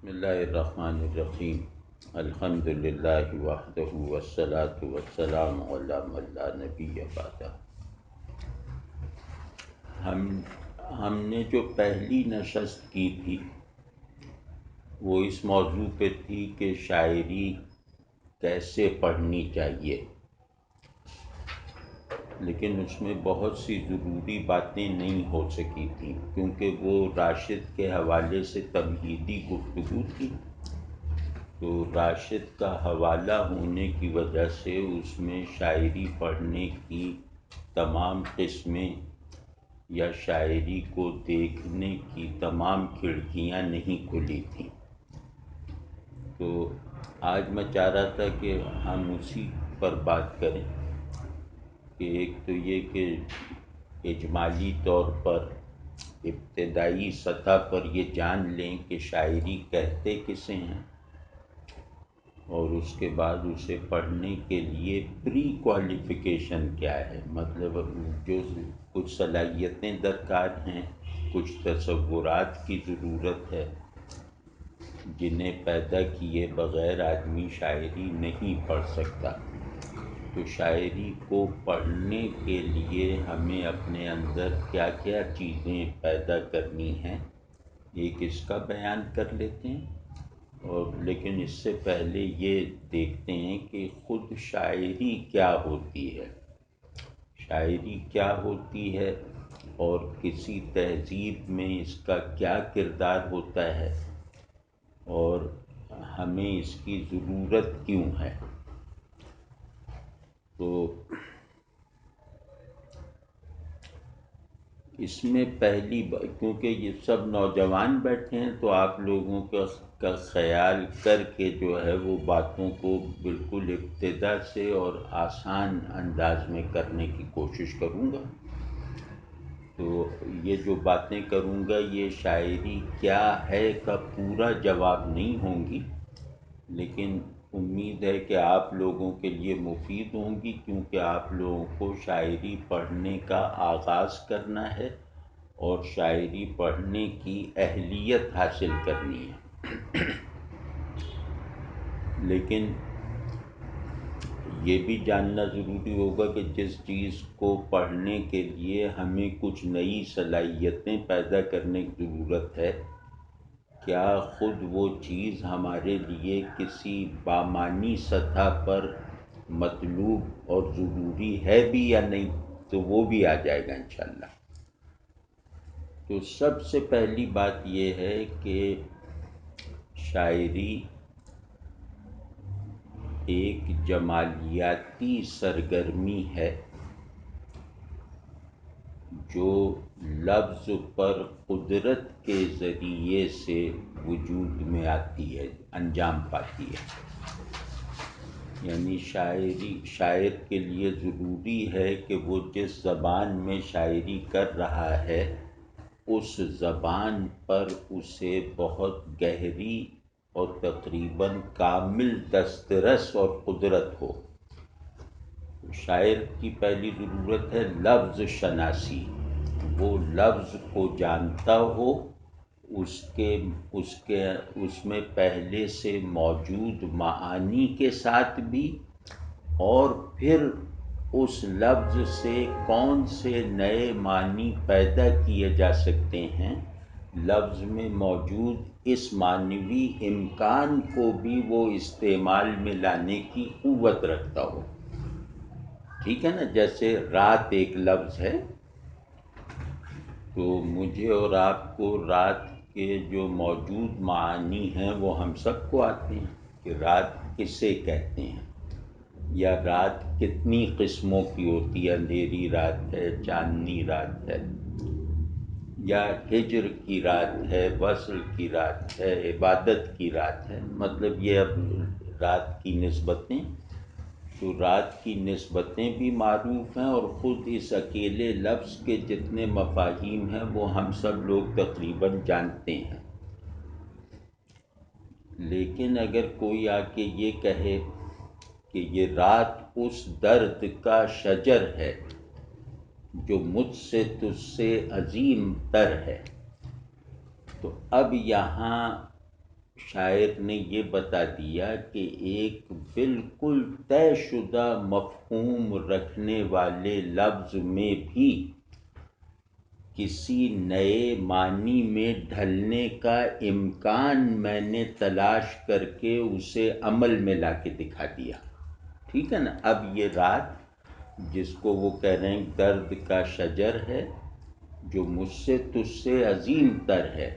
بسم اللہ الرحمن الرحیم الحمد للہ وحدہ والصلاة والسلام علی من لا نبی بعدہ۔ ہم نے جو پہلی نشست کی تھی وہ اس موضوع پہ تھی کہ شاعری کیسے پڑھنی چاہیے، لیکن اس میں بہت سی ضروری باتیں نہیں ہو سکی تھیں کیونکہ وہ راشد کے حوالے سے تمہیدی گفتگو تھی، تو راشد کا حوالہ ہونے کی وجہ سے اس میں شاعری پڑھنے کی تمام قسمیں یا شاعری کو دیکھنے کی تمام کھڑکیاں نہیں کھلی تھیں۔ تو آج میں چاہ رہا تھا کہ ہم اسی پر بات کریں کہ ایک تو یہ کہ اجمالی طور پر ابتدائی سطح پر یہ جان لیں کہ شاعری کہتے کسے ہیں، اور اس کے بعد اسے پڑھنے کے لیے پری کوالیفیکیشن کیا ہے، مطلب جو کچھ صلاحیتیں درکار ہیں، کچھ تصورات کی ضرورت ہے جنہیں پیدا کیے بغیر آدمی شاعری نہیں پڑھ سکتا۔ تو شاعری کو پڑھنے کے لیے ہمیں اپنے اندر کیا کیا چیزیں پیدا کرنی ہیں، ایک اس کا بیان کر لیتے ہیں، اور لیکن اس سے پہلے یہ دیکھتے ہیں کہ خود شاعری کیا ہوتی ہے، شاعری کیا ہوتی ہے اور کسی تہذیب میں اس کا کیا کردار ہوتا ہے اور ہمیں اس کی ضرورت کیوں ہے۔ تو اس میں پہلی کیونکہ یہ سب نوجوان بیٹھے ہیں تو آپ لوگوں کا خیال کر کے جو ہے وہ باتوں کو بالکل ابتدا سے اور آسان انداز میں کرنے کی کوشش کروں گا۔ تو یہ جو باتیں کروں گا یہ شاعری کیا ہے کا پورا جواب نہیں ہوں گی، لیکن امید ہے کہ آپ لوگوں کے لیے مفید ہوں گی، کیونکہ آپ لوگوں کو شاعری پڑھنے کا آغاز کرنا ہے اور شاعری پڑھنے کی اہلیت حاصل کرنی ہے۔ لیکن یہ بھی جاننا ضروری ہوگا کہ جس چیز کو پڑھنے کے لیے ہمیں کچھ نئی صلاحیتیں پیدا کرنے کی ضرورت ہے، کیا خود وہ چیز ہمارے لیے کسی بامعنی سطح پر مطلوب اور ضروری ہے بھی یا نہیں، تو وہ بھی آ جائے گا انشاءاللہ۔ تو سب سے پہلی بات یہ ہے کہ شاعری ایک جمالیاتی سرگرمی ہے جو لفظ پر قدرت کے ذریعے سے وجود میں آتی ہے، انجام پاتی ہے۔ یعنی شاعر کے لیے ضروری ہے کہ وہ جس زبان میں شاعری کر رہا ہے اس زبان پر اسے بہت گہری اور تقریباً کامل دسترس اور قدرت ہو۔ شاعر کی پہلی ضرورت ہے لفظ شناسی، وہ لفظ کو جانتا ہو، اس میں پہلے سے موجود معانی کے ساتھ بھی، اور پھر اس لفظ سے کون سے نئے معنی پیدا کیے جا سکتے ہیں، لفظ میں موجود اس معنوی امکان کو بھی وہ استعمال میں لانے کی قوت رکھتا ہو۔ ٹھیک ہے نا، جیسے رات ایک لفظ ہے، تو مجھے اور آپ کو رات کے جو موجود معانی ہیں وہ ہم سب کو آتے ہیں کہ رات کسے کہتے ہیں، یا رات کتنی قسموں کی ہوتی ہے، اندھیری رات ہے، چاندنی رات ہے، یا ہجر کی رات ہے، وصل کی رات ہے، عبادت کی رات ہے، مطلب یہ اب رات کی نسبتیں، تو رات کی نسبتیں بھی معروف ہیں، اور خود اس اکیلے لفظ کے جتنے مفاہیم ہیں وہ ہم سب لوگ تقریباً جانتے ہیں۔ لیکن اگر کوئی آ کے یہ کہے کہ یہ رات اس درد کا شجر ہے جو مجھ سے تجھ سے عظیم تر ہے، تو اب یہاں شاعر نے یہ بتا دیا کہ ایک بالکل طے شدہ مفہوم رکھنے والے لفظ میں بھی کسی نئے معنی میں ڈھلنے کا امکان میں نے تلاش کر کے اسے عمل میں لا کے دکھا دیا. ٹھیک ہے نا. اب یہ رات جس کو وہ کہہ رہے ہیں درد کا شجر ہے جو مجھ سے تجھ سے عظیم تر ہے،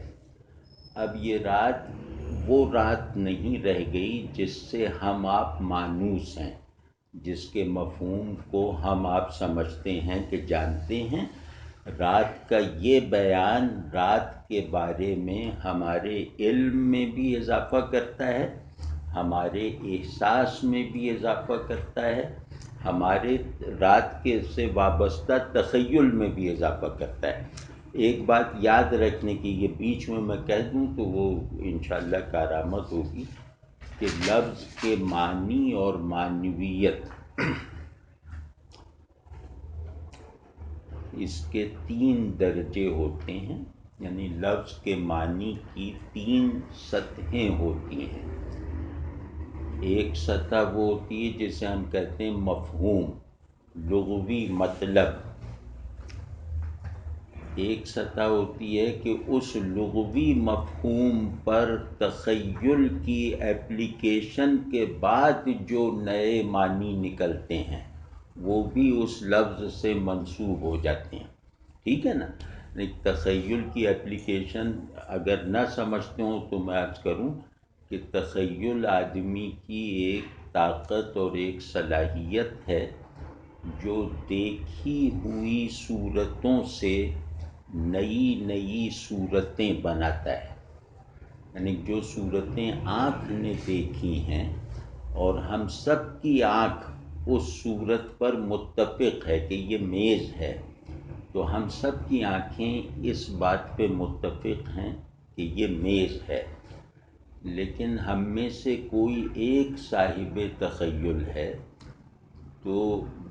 اب یہ رات وہ رات نہیں رہ گئی جس سے ہم آپ مانوس ہیں، جس کے مفہوم کو ہم آپ سمجھتے ہیں کہ جانتے ہیں. رات کا یہ بیان رات کے بارے میں ہمارے علم میں بھی اضافہ کرتا ہے، ہمارے احساس میں بھی اضافہ کرتا ہے، ہمارے رات کے سے وابستہ تخیل میں بھی اضافہ کرتا ہے. ایک بات یاد رکھنے کی، یہ بیچ میں کہہ دوں تو وہ انشاءاللہ کارآمد ہوگی، کہ لفظ کے معنی اور معنویت اس کے 3 درجے ہوتے ہیں، یعنی لفظ کے معنی کی 3 سطحیں ہوتی ہیں. ایک سطح وہ ہوتی ہے جسے ہم کہتے ہیں مفہوم، لغوی مطلب. ایک سطح ہوتی ہے کہ اس لغوی مفہوم پر تخیل کی ایپلیکیشن کے بعد جو نئے معنی نکلتے ہیں وہ بھی اس لفظ سے منسوب ہو جاتے ہیں. ٹھیک ہے نا. تخیل کی ایپلیکیشن اگر نہ سمجھتے ہوں تو میں عرض کروں کہ تخیل آدمی کی ایک طاقت اور ایک صلاحیت ہے جو دیکھی ہوئی صورتوں سے نئی نئی صورتیں بناتا ہے. یعنی جو صورتیں آنکھ نے دیکھی ہیں اور ہم سب کی آنکھ اس صورت پر متفق ہے کہ یہ میز ہے، تو ہم سب کی آنکھیں اس بات پہ متفق ہیں کہ یہ میز ہے. لیکن ہم میں سے کوئی ایک صاحب تخیل ہے تو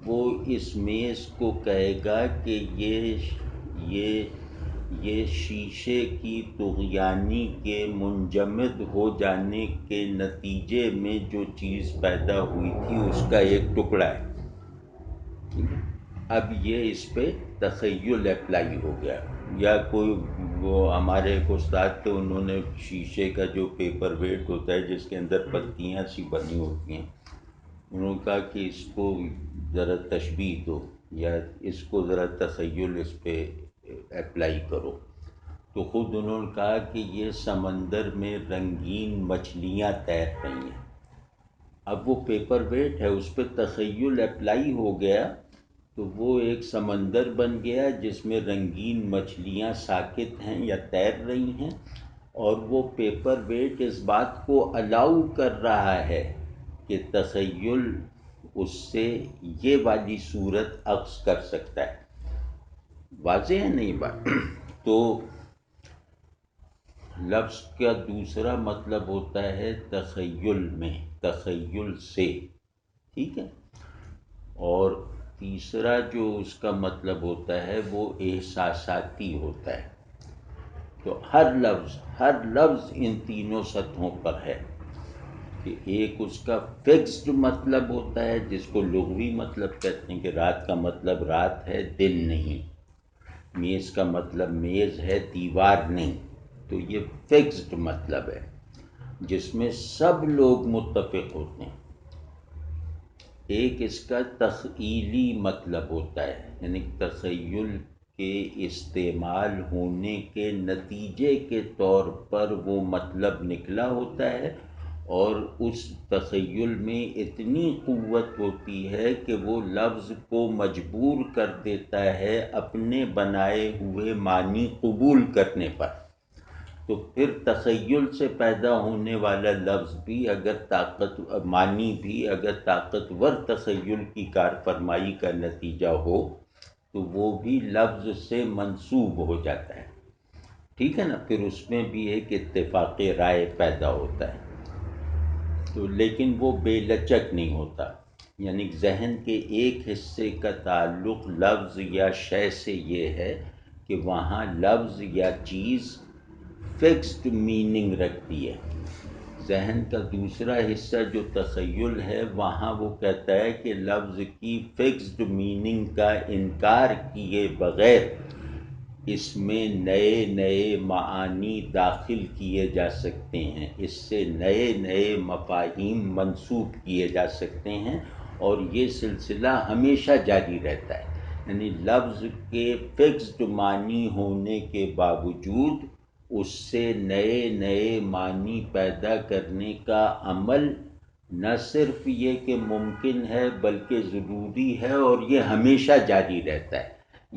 وہ اس میز کو کہے گا کہ یہ شیشے کی طغیانی کے منجمد ہو جانے کے نتیجے میں جو چیز پیدا ہوئی تھی اس کا ایک ٹکڑا ہے. اب یہ اس پہ تخیل اپلائی ہو گیا. یا کوئی وہ ہمارے ایک استاد تھے، انہوں نے شیشے کا جو پیپر ویٹ ہوتا ہے جس کے اندر پتیاں سی بنی ہوتی ہیں، انہوں نے کہا کہ اس کو ذرا تشبیہ دو یا اس کو ذرا تخیل اس پہ اپلائی کرو. تو خود انہوں نے کہا کہ یہ سمندر میں رنگین مچھلیاں تیر رہی ہیں. اب وہ پیپر ویٹ ہے، اس پہ تخیل اپلائی ہو گیا تو وہ ایک سمندر بن گیا جس میں رنگین مچھلیاں ساکت ہیں یا تیر رہی ہیں، اور وہ پیپر ویٹ اس بات کو الاؤ کر رہا ہے کہ تخیل اس سے یہ والی صورت عکس کر سکتا ہے. واضح ہے نہیں بات؟ تو لفظ کا دوسرا مطلب ہوتا ہے تخیل میں، تخیل سے. ٹھیک ہے. اور تیسرا جو اس کا مطلب ہوتا ہے وہ احساساتی ہوتا ہے. تو ہر لفظ ان تینوں سطحوں پر ہے کہ ایک اس کا فکسڈ مطلب ہوتا ہے جس کو لغوی مطلب کہتے ہیں کہ رات کا مطلب رات ہے، دن نہیں. میز کا مطلب میز ہے، دیوار نہیں. تو یہ فکسڈ مطلب ہے جس میں سب لوگ متفق ہوتے ہیں. ایک اس کا تخیلی مطلب ہوتا ہے، یعنی تخیل کے استعمال ہونے کے نتیجے کے طور پر وہ مطلب نکلا ہوتا ہے، اور اس تخیل میں اتنی قوت ہوتی ہے کہ وہ لفظ کو مجبور کر دیتا ہے اپنے بنائے ہوئے معنی قبول کرنے پر. تو پھر تخیل سے پیدا ہونے والا لفظ بھی اگر معنی بھی اگر طاقتور تخیل کی کارفرمائی کا نتیجہ ہو تو وہ بھی لفظ سے منسوب ہو جاتا ہے. ٹھیک ہے نا. پھر اس میں بھی ایک اتفاق رائے پیدا ہوتا ہے. تو لیکن وہ بے لچک نہیں ہوتا، یعنی ذہن کے ایک حصے کا تعلق لفظ یا شے سے یہ ہے کہ وہاں لفظ یا چیز فکسڈ میننگ رکھتی ہے، ذہن کا دوسرا حصہ جو تخیل ہے، وہاں وہ کہتا ہے کہ لفظ کی فکسڈ میننگ کا انکار کیے بغیر اس میں نئے نئے معانی داخل کیے جا سکتے ہیں، اس سے نئے نئے مفاہیم منسوب کیے جا سکتے ہیں، اور یہ سلسلہ ہمیشہ جاری رہتا ہے۔ یعنی لفظ کے فکسڈ معنی ہونے کے باوجود اس سے نئے نئے معنی پیدا کرنے کا عمل نہ صرف یہ کہ ممکن ہے بلکہ ضروری ہے، اور یہ ہمیشہ جاری رہتا ہے۔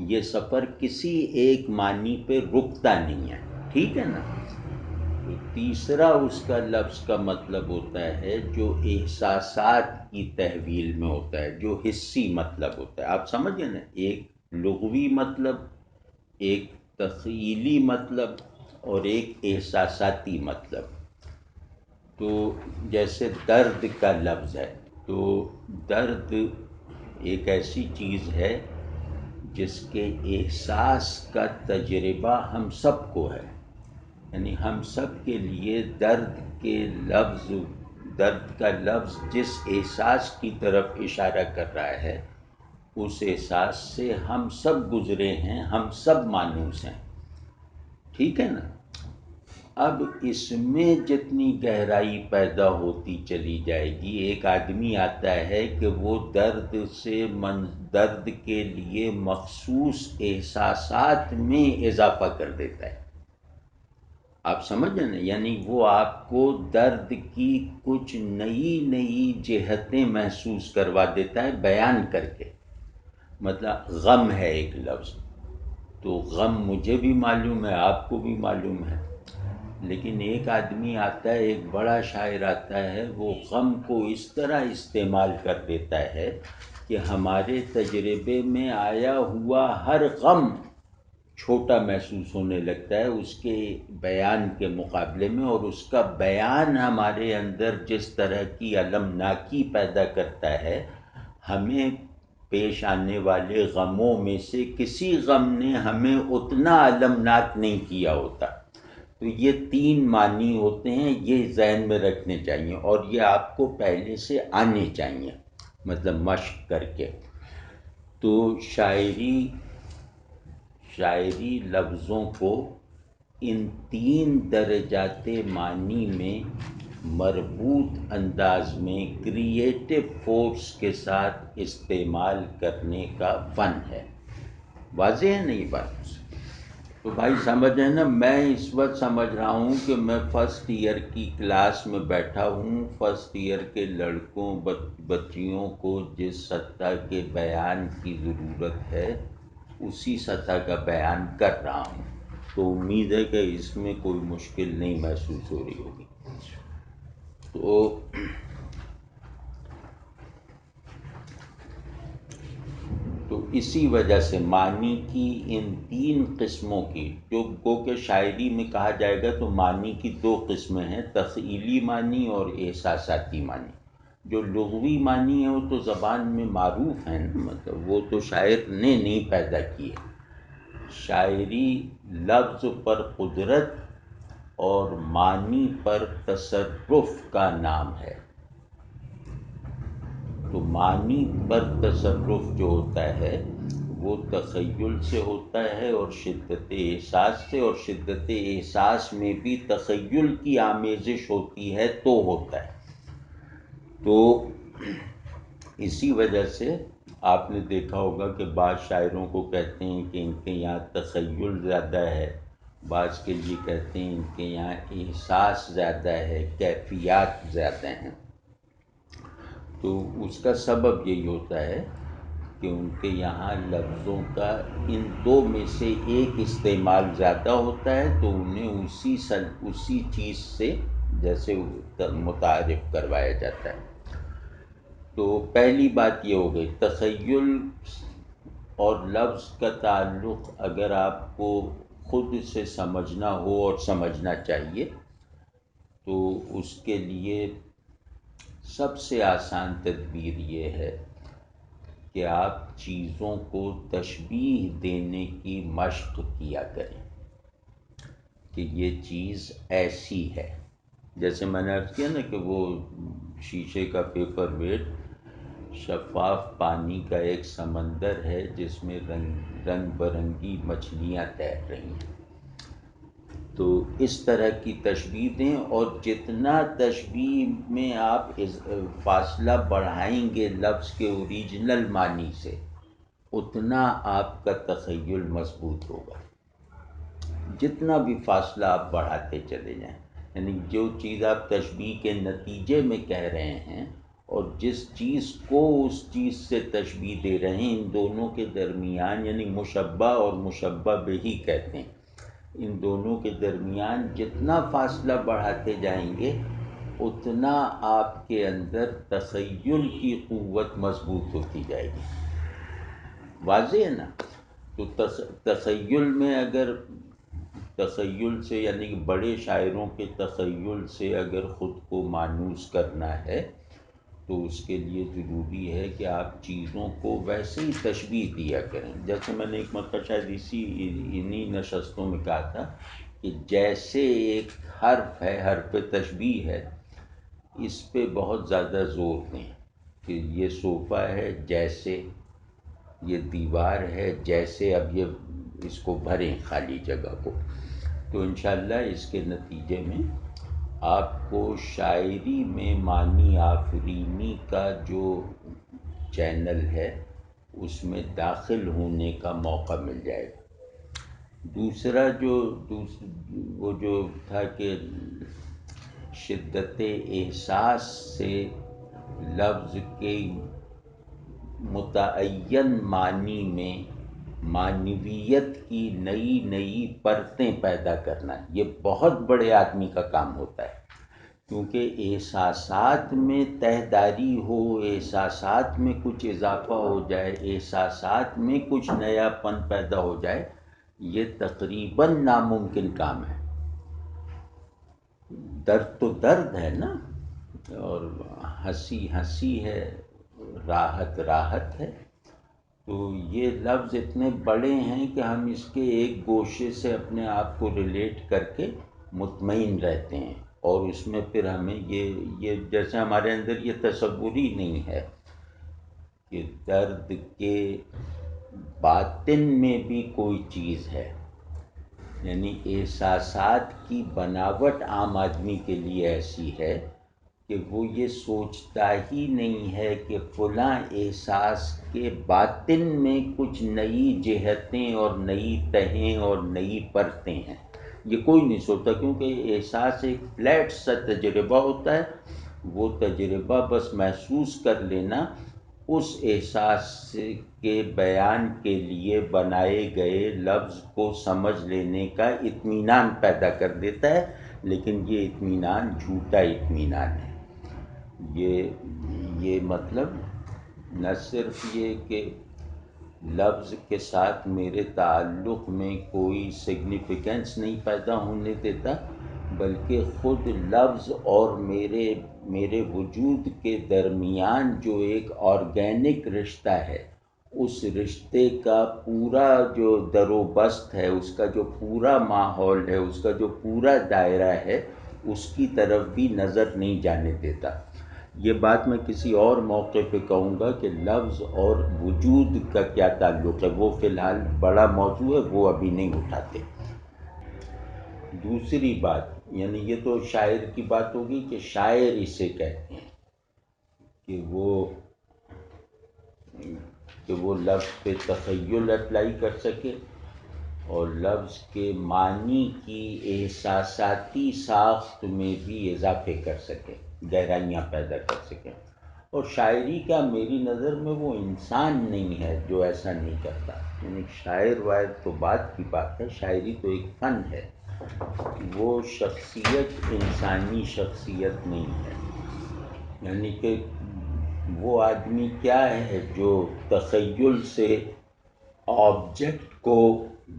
یہ سفر کسی ایک معنی پہ رکتا نہیں ہے، ٹھیک ہے نا؟ تو تیسرا اس کا لفظ کا مطلب ہوتا ہے جو احساسات کی تحویل میں ہوتا ہے، جو حسی مطلب ہوتا ہے۔ آپ سمجھیں نا، ایک لغوی مطلب، ایک تخیلی مطلب، اور ایک احساساتی مطلب۔ تو جیسے درد کا لفظ ہے، تو درد ایک ایسی چیز ہے جس کے احساس کا تجربہ ہم سب کو ہے۔ یعنی ہم سب کے لیے درد کا لفظ جس احساس کی طرف اشارہ کر رہا ہے، اس احساس سے ہم سب گزرے ہیں، ہم سب مانوس ہیں، ٹھیک ہے نا؟ اب اس میں جتنی گہرائی پیدا ہوتی چلی جائے گی، ایک آدمی آتا ہے کہ وہ درد کے لیے مخصوص احساسات میں اضافہ کر دیتا ہے۔ آپ سمجھیں نا، یعنی وہ آپ کو درد کی کچھ نئی نئی جہتیں محسوس کروا دیتا ہے بیان کر کے۔ مطلب غم ہے ایک لفظ، تو غم مجھے بھی معلوم ہے، آپ کو بھی معلوم ہے، لیکن ایک آدمی آتا ہے، ایک بڑا شاعر آتا ہے، وہ غم کو اس طرح استعمال کر دیتا ہے کہ ہمارے تجربے میں آیا ہوا ہر غم چھوٹا محسوس ہونے لگتا ہے اس کے بیان کے مقابلے میں، اور اس کا بیان ہمارے اندر جس طرح کی المناکی پیدا کرتا ہے، ہمیں پیش آنے والے غموں میں سے کسی غم نے ہمیں اتنا المناک نہیں کیا ہوتا۔ تو یہ 3 معنی ہوتے ہیں، یہ ذہن میں رکھنے چاہیے، اور یہ آپ کو پہلے سے آنے چاہیے، مطلب مشق کر کے۔ تو شاعری لفظوں کو ان 3 درجات معنی میں مربوط انداز میں کریٹو فورس کے ساتھ استعمال کرنے کا فن ہے۔ واضح ہے نہیں بات؟ تو بھائی سمجھیں نا، میں اس وقت سمجھ رہا ہوں کہ میں فرسٹ ایئر کی کلاس میں بیٹھا ہوں، فرسٹ ایئر کے لڑکوں بچیوں کو جس سطح کے بیان کی ضرورت ہے اسی سطح کا بیان کر رہا ہوں، تو امید ہے کہ اس میں کوئی مشکل نہیں محسوس ہو رہی ہوگی۔ تو اسی وجہ سے معنی کی ان 3 قسموں کی، جو گو کہ شاعری میں کہا جائے گا تو معنی کی 2 قسمیں ہیں، تخیلی معنی اور احساساتی معنی۔ جو لغوی معنی ہے وہ تو زبان میں معروف ہیں نا، مطلب وہ تو شاعر نے نہیں پیدا کیے۔ شاعری لفظ پر قدرت اور معنی پر تصرف کا نام ہے۔ تو معنی پر تصرف جو ہوتا ہے وہ تخیل سے ہوتا ہے، اور شدت احساس سے، اور شدت احساس میں بھی تخیل کی آمیزش ہوتی ہے تو ہوتا ہے۔ تو اسی وجہ سے آپ نے دیکھا ہوگا کہ بعض شاعروں کو کہتے ہیں کہ ان کے یہاں تخیل زیادہ ہے، بعض کے لیے کہتے ہیں ان کے یہاں احساس زیادہ ہے، کیفیات زیادہ ہیں۔ تو اس کا سبب یہی ہوتا ہے کہ ان کے یہاں لفظوں کا ان 2 میں سے ایک استعمال زیادہ ہوتا ہے، تو انہیں اسی چیز سے جیسے متعارف کروایا جاتا ہے۔ تو پہلی بات یہ ہو گئی، تخیل اور لفظ کا تعلق اگر آپ کو خود سے سمجھنا ہو، اور سمجھنا چاہیے، تو اس کے لیے سب سے آسان تدبیر یہ ہے کہ آپ چیزوں کو تشبیہ دینے کی مشق کیا کریں کہ یہ چیز ایسی ہے، جیسے میں نے عرض کیا نا کہ وہ شیشے کا پیپر ویٹ شفاف پانی کا ایک سمندر ہے جس میں رنگ برنگی مچھلیاں تیر رہی ہیں. تو اس طرح کی تشبیہ دیں، اور جتنا تشبیہ میں آپ فاصلہ بڑھائیں گے لفظ کے اوریجنل معنی سے، اتنا آپ کا تخیل مضبوط ہوگا. جتنا بھی فاصلہ آپ بڑھاتے چلے جائیں، یعنی جو چیز آپ تشبیہ کے نتیجے میں کہہ رہے ہیں اور جس چیز کو اس چیز سے تشبیہ دے رہے ہیں، ان دونوں کے درمیان، یعنی مشبہ اور مشبہ بہ کہتے ہیں، ان دونوں کے درمیان جتنا فاصلہ بڑھاتے جائیں گے اتنا آپ کے اندر تخیل کی قوت مضبوط ہوتی جائے گی. واضح ہے نا؟ تو تخیل میں اگر تخیل سے، یعنی کہ بڑے شاعروں کے تخیل سے اگر خود کو مانوس کرنا ہے تو اس کے لیے ضروری ہے کہ آپ چیزوں کو ویسے ہی تشبیہ دیا کریں. جیسے میں نے ایک مرتبہ شاید انہی نشستوں میں کہا تھا کہ جیسے ایک حرف ہے، حرف تشبیہ ہے، اس پہ بہت زیادہ زور دیں کہ یہ صوفہ ہے جیسے، یہ دیوار ہے جیسے، اب یہ اس کو بھریں خالی جگہ کو. تو انشاءاللہ اس کے نتیجے میں آپ کو شاعری میں معنی آفرینی کا جو چینل ہے اس میں داخل ہونے کا موقع مل جائے گا. دوسرا وہ جو تھا کہ شدت احساس سے لفظ کے متعین معنی میں معنویت کی نئی نئی پرتیں پیدا کرنا، یہ بہت بڑے آدمی کا کام ہوتا ہے. کیونکہ احساسات میں تہداری ہو، احساسات میں کچھ اضافہ ہو جائے، احساسات میں کچھ نیا پن پیدا ہو جائے، یہ تقریباً ناممکن کام ہے. درد تو درد ہے نا، اور ہنسی ہنسی ہے، راحت راحت ہے. تو یہ لفظ اتنے بڑے ہیں کہ ہم اس کے ایک گوشے سے اپنے آپ کو ریلیٹ کر کے مطمئن رہتے ہیں، اور اس میں پھر ہمیں یہ جیسے ہمارے اندر یہ تصور ہی نہیں ہے کہ درد کے باطن میں بھی کوئی چیز ہے. یعنی احساسات کی بناوٹ عام آدمی کے لیے ایسی ہے کہ وہ یہ سوچتا ہی نہیں ہے کہ فلاں احساس کے باطن میں کچھ نئی جہتیں اور نئی تہیں اور نئی پرتیں ہیں. یہ کوئی نہیں سوچتا، کیونکہ احساس ایک فلیٹ سا تجربہ ہوتا ہے. وہ تجربہ بس محسوس کر لینا اس احساس کے بیان کے لیے بنائے گئے لفظ کو سمجھ لینے کا اطمینان پیدا کر دیتا ہے. لیکن یہ اطمینان جھوٹا اطمینان ہے. یہ مطلب نہ صرف یہ کہ لفظ کے ساتھ میرے تعلق میں کوئی سگنیفیکنس نہیں پیدا ہونے دیتا، بلکہ خود لفظ اور میرے وجود کے درمیان جو ایک آرگینک رشتہ ہے، اس رشتے کا پورا جو در و بست ہے، اس کا جو پورا ماحول ہے، اس کا جو پورا دائرہ ہے، اس کی طرف بھی نظر نہیں جانے دیتا. یہ بات میں کسی اور موقع پہ کہوں گا کہ لفظ اور وجود کا کیا تعلق ہے، وہ فی الحال بڑا موضوع ہے، وہ ابھی نہیں اٹھاتے. دوسری بات، یعنی یہ تو شاعر کی بات ہوگی کہ شاعر اسے کہتے ہیں کہ وہ لفظ پہ تخیل اپلائی کر سکے اور لفظ کے معنی کی احساساتی ساخت میں بھی اضافے کر سکے، گہرائیاں پیدا کر سکے. اور شاعری کا میری نظر میں وہ انسان نہیں ہے جو ایسا نہیں کرتا. یعنی شاعر واعر تو بات کی بات ہے، شاعری تو ایک فن ہے. وہ شخصیت انسانی شخصیت نہیں ہے. یعنی کہ وہ آدمی کیا ہے جو تخیل سے آبجیکٹ کو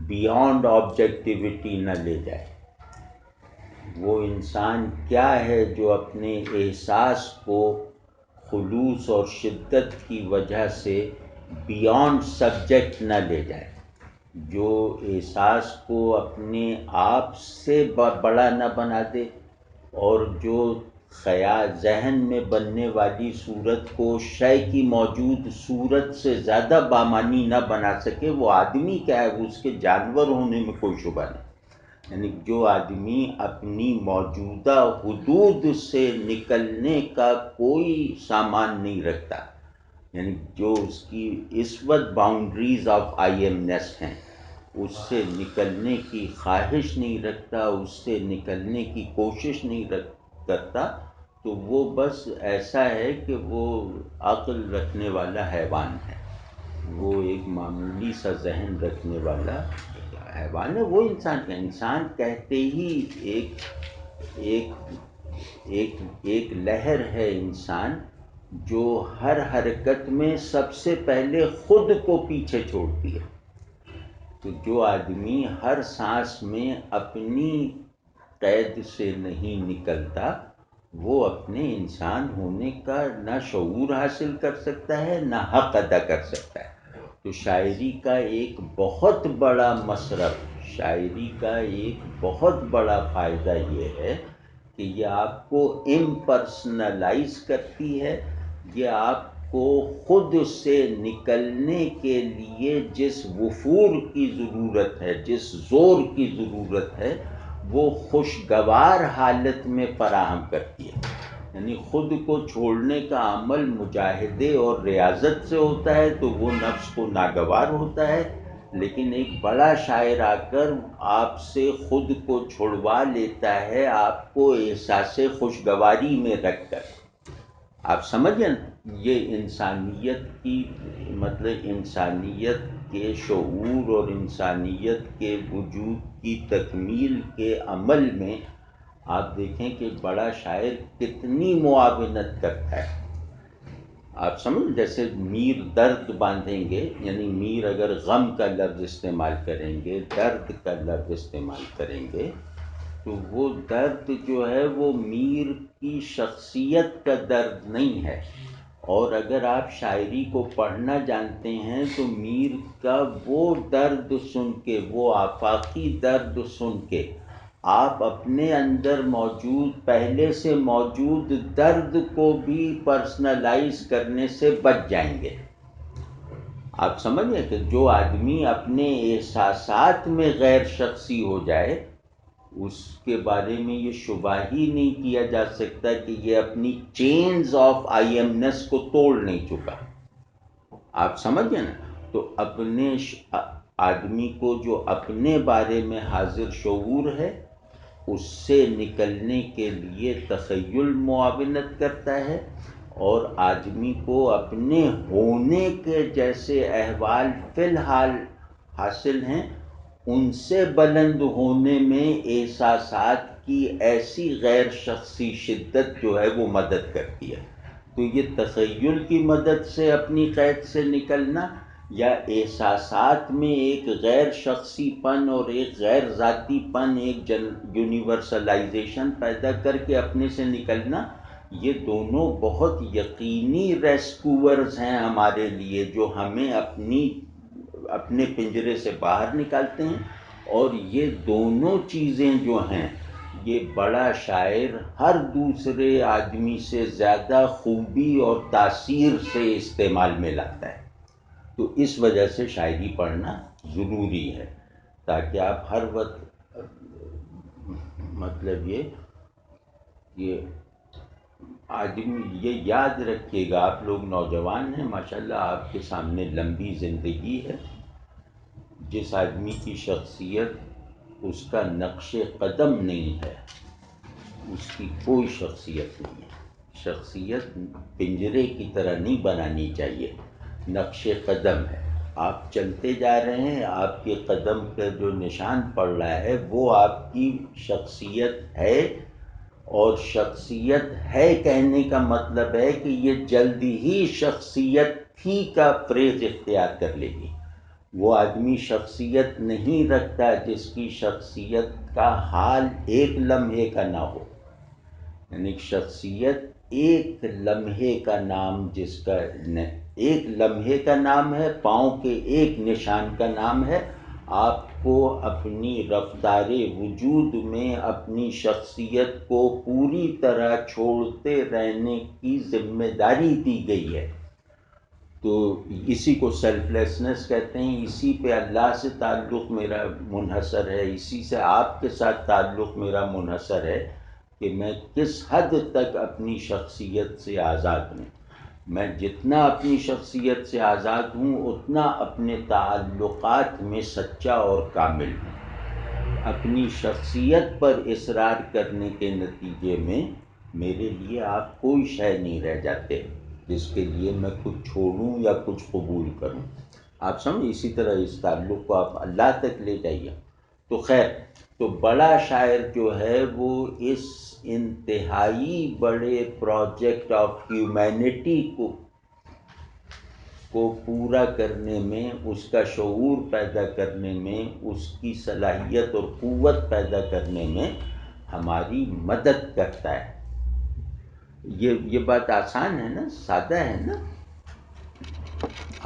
بیانڈ آبجیکٹیوٹی نہ لے جائے. وہ انسان کیا ہے جو اپنے احساس کو خلوص اور شدت کی وجہ سے بیانڈ سبجیکٹ نہ لے جائے، جو احساس کو اپنے آپ سے بڑا نہ بنا دے اور جو خیال ذہن میں بننے والی صورت کو شے کی موجود صورت سے زیادہ بامانی نہ بنا سکے، وہ آدمی کیا ہے، اس کے جانور ہونے میں کوئی شبہ نہیں۔ یعنی جو آدمی اپنی موجودہ حدود سے نکلنے کا کوئی سامان نہیں رکھتا، یعنی جو اس کی اس وقت باؤنڈریز آف آئی ایم نیس ہیں، اس سے نکلنے کی خواہش نہیں رکھتا، اس سے نکلنے کی کوشش نہیں کرتا، تو وہ بس ایسا ہے کہ وہ عقل رکھنے والا حیوان ہے، وہ ایک معمولی سا ذہن رکھنے والا حیوان ہے۔ وہ انسان کہتے ہی ایک ایک لہر ہے انسان، جو ہر حرکت میں سب سے پہلے خود کو پیچھے چھوڑتی ہے۔ تو جو آدمی ہر سانس میں اپنی قید سے نہیں نکلتا، وہ اپنے انسان ہونے کا نہ شعور حاصل کر سکتا ہے، نہ حق ادا کر سکتا ہے۔ تو شاعری کا ایک بہت بڑا مصرف، شاعری کا ایک بہت بڑا فائدہ یہ ہے کہ یہ آپ کو امپرسنلائز کرتی ہے، یہ آپ کو خود سے نکلنے کے لیے جس وفور کی ضرورت ہے، جس زور کی ضرورت ہے، وہ خوشگوار حالت میں فراہم کرتی ہے۔ یعنی خود کو چھوڑنے کا عمل مجاہدے اور ریاضت سے ہوتا ہے تو وہ نفس کو ناگوار ہوتا ہے، لیکن ایک بڑا شاعر آ کر آپ سے خود کو چھڑوا لیتا ہے، آپ کو احساس خوشگواری میں رکھ کر۔ آپ سمجھیں یہ انسانیت کی مطلب انسانیت کے شعور اور انسانیت کے وجود کی تکمیل کے عمل میں آپ دیکھیں کہ بڑا شاعر کتنی معاونت کرتا ہے۔ آپ سمجھ، جیسے میر درد باندھیں گے، یعنی میر اگر غم کا لفظ استعمال کریں گے، درد کا لفظ استعمال کریں گے، تو وہ درد جو ہے وہ میر کی شخصیت کا درد نہیں ہے۔ اور اگر آپ شاعری کو پڑھنا جانتے ہیں تو میر کا وہ درد سن کے، وہ آفاقی درد سن کے، آپ اپنے اندر موجود پہلے سے موجود درد کو بھی پرسنلائز کرنے سے بچ جائیں گے۔ آپ سمجھیں کہ جو آدمی اپنے احساسات میں غیر شخصی ہو جائے، اس کے بارے میں یہ شبہ ہی نہیں کیا جا سکتا کہ یہ اپنی چینز آف آئی ایم نیس کو توڑ نہیں چکا۔ آپ سمجھیں نا؟ تو اپنے آدمی کو جو اپنے بارے میں حاضر شعور ہے، اس سے نکلنے کے لیے تخیل معاونت کرتا ہے، اور آدمی کو اپنے ہونے کے جیسے احوال فی الحال حاصل ہیں، ان سے بلند ہونے میں احساسات کی ایسی غیر شخصی شدت جو ہے وہ مدد کرتی ہے۔ تو یہ تخیل کی مدد سے اپنی قید سے نکلنا، یا احساسات میں ایک غیر شخصی پن اور ایک غیر ذاتی پن، ایک یونیورسلائزیشن پیدا کر کے اپنے سے نکلنا، یہ دونوں بہت یقینی ریسکیورز ہیں ہمارے لیے، جو ہمیں اپنے پنجرے سے باہر نکالتے ہیں۔ اور یہ دونوں چیزیں جو ہیں، یہ بڑا شاعر ہر دوسرے آدمی سے زیادہ خوبی اور تاثیر سے استعمال میں لاتا ہے۔ تو اس وجہ سے شاعری پڑھنا ضروری ہے، تاکہ آپ ہر وقت مطلب یہ آدمی یہ یاد رکھیے گا، آپ لوگ نوجوان ہیں ماشاءاللہ، آپ کے سامنے لمبی زندگی ہے۔ جس آدمی کی شخصیت اس کا نقش قدم نہیں ہے، اس کی کوئی شخصیت نہیں ہے۔ شخصیت پنجرے کی طرح نہیں بنانی چاہیے، نقش قدم ہے۔ آپ چلتے جا رہے ہیں، آپ کے قدم پہ جو نشان پڑ رہا ہے وہ آپ کی شخصیت ہے، اور شخصیت ہے کہنے کا مطلب ہے کہ یہ جلد ہی شخصیت ہی کا فریز اختیار کر لے گی۔ وہ آدمی شخصیت نہیں رکھتا جس کی شخصیت کا حال ایک لمحے کا نہ ہو، یعنی شخصیت ایک لمحے کا نام، جس کا ایک لمحے کا نام ہے، پاؤں کے ایک نشان کا نام ہے۔ آپ کو اپنی رفتار وجود میں اپنی شخصیت کو پوری طرح چھوڑتے رہنے کی ذمہ داری دی گئی ہے۔ تو اسی کو سیلف لیسنس کہتے ہیں، اسی پہ اللہ سے تعلق میرا منحصر ہے، اسی سے آپ کے ساتھ تعلق میرا منحصر ہے کہ میں کس حد تک اپنی شخصیت سے آزاد ہوں۔ میں جتنا اپنی شخصیت سے آزاد ہوں اتنا اپنے تعلقات میں سچا اور کامل ہوں۔ اپنی شخصیت پر اصرار کرنے کے نتیجے میں میرے لیے آپ کوئی شے نہیں رہ جاتے جس کے لیے میں کچھ چھوڑوں یا کچھ قبول کروں۔ آپ سمجھ، اسی طرح اس تعلق کو آپ اللہ تک لے جائیے۔ تو خیر، تو بڑا شاعر جو ہے وہ اس انتہائی بڑے پروجیکٹ آف ہیومینٹی کو پورا کرنے میں، اس کا شعور پیدا کرنے میں، اس کی صلاحیت اور قوت پیدا کرنے میں ہماری مدد کرتا ہے۔ یہ بات آسان ہے نا، سادہ ہے نا۔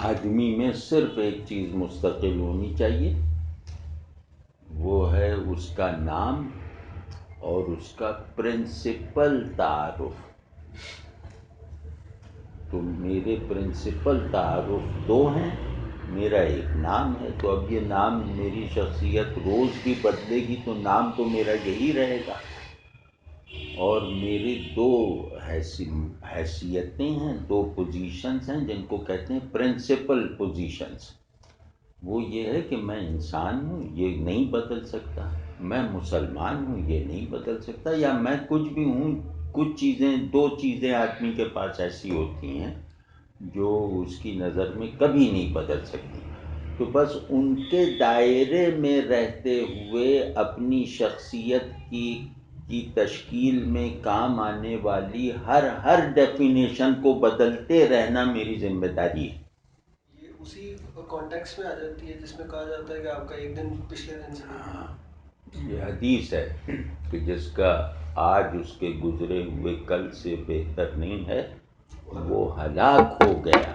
آدمی میں صرف ایک چیز مستقل ہونی چاہیے، وہ ہے اس کا نام اور اس کا پرنسپل تعارف۔ تو میرے پرنسپل تعارف دو ہیں، میرا ایک نام ہے۔ تو اب یہ نام، میری شخصیت روز بھی بدلے گی تو نام تو میرا یہی رہے گا۔ اور میری دو حیثیتیں ہیں، دو پوزیشنز ہیں جن کو کہتے ہیں پرنسپل پوزیشنز۔ وہ یہ ہے کہ میں انسان ہوں، یہ نہیں بدل سکتا، میں مسلمان ہوں، یہ نہیں بدل سکتا، یا میں کچھ بھی ہوں۔ کچھ چیزیں، دو چیزیں آدمی کے پاس ایسی ہوتی ہیں جو اس کی نظر میں کبھی نہیں بدل سکتی۔ تو بس ان کے دائرے میں رہتے ہوئے اپنی شخصیت کی تشکیل میں کام آنے والی ہر ڈیفینیشن کو بدلتے رہنا میری ذمہ داری ہے۔ یہ اسی کانٹیکس میں آ جاتی ہے جس میں کہا جاتا ہے کہ آپ کا ایک دن پچھلے دن سے۔ ہاں، یہ حدیث ہے کہ جس کا آج اس کے گزرے ہوئے کل سے بہتر نہیں ہے وہ ہلاک ہو گیا۔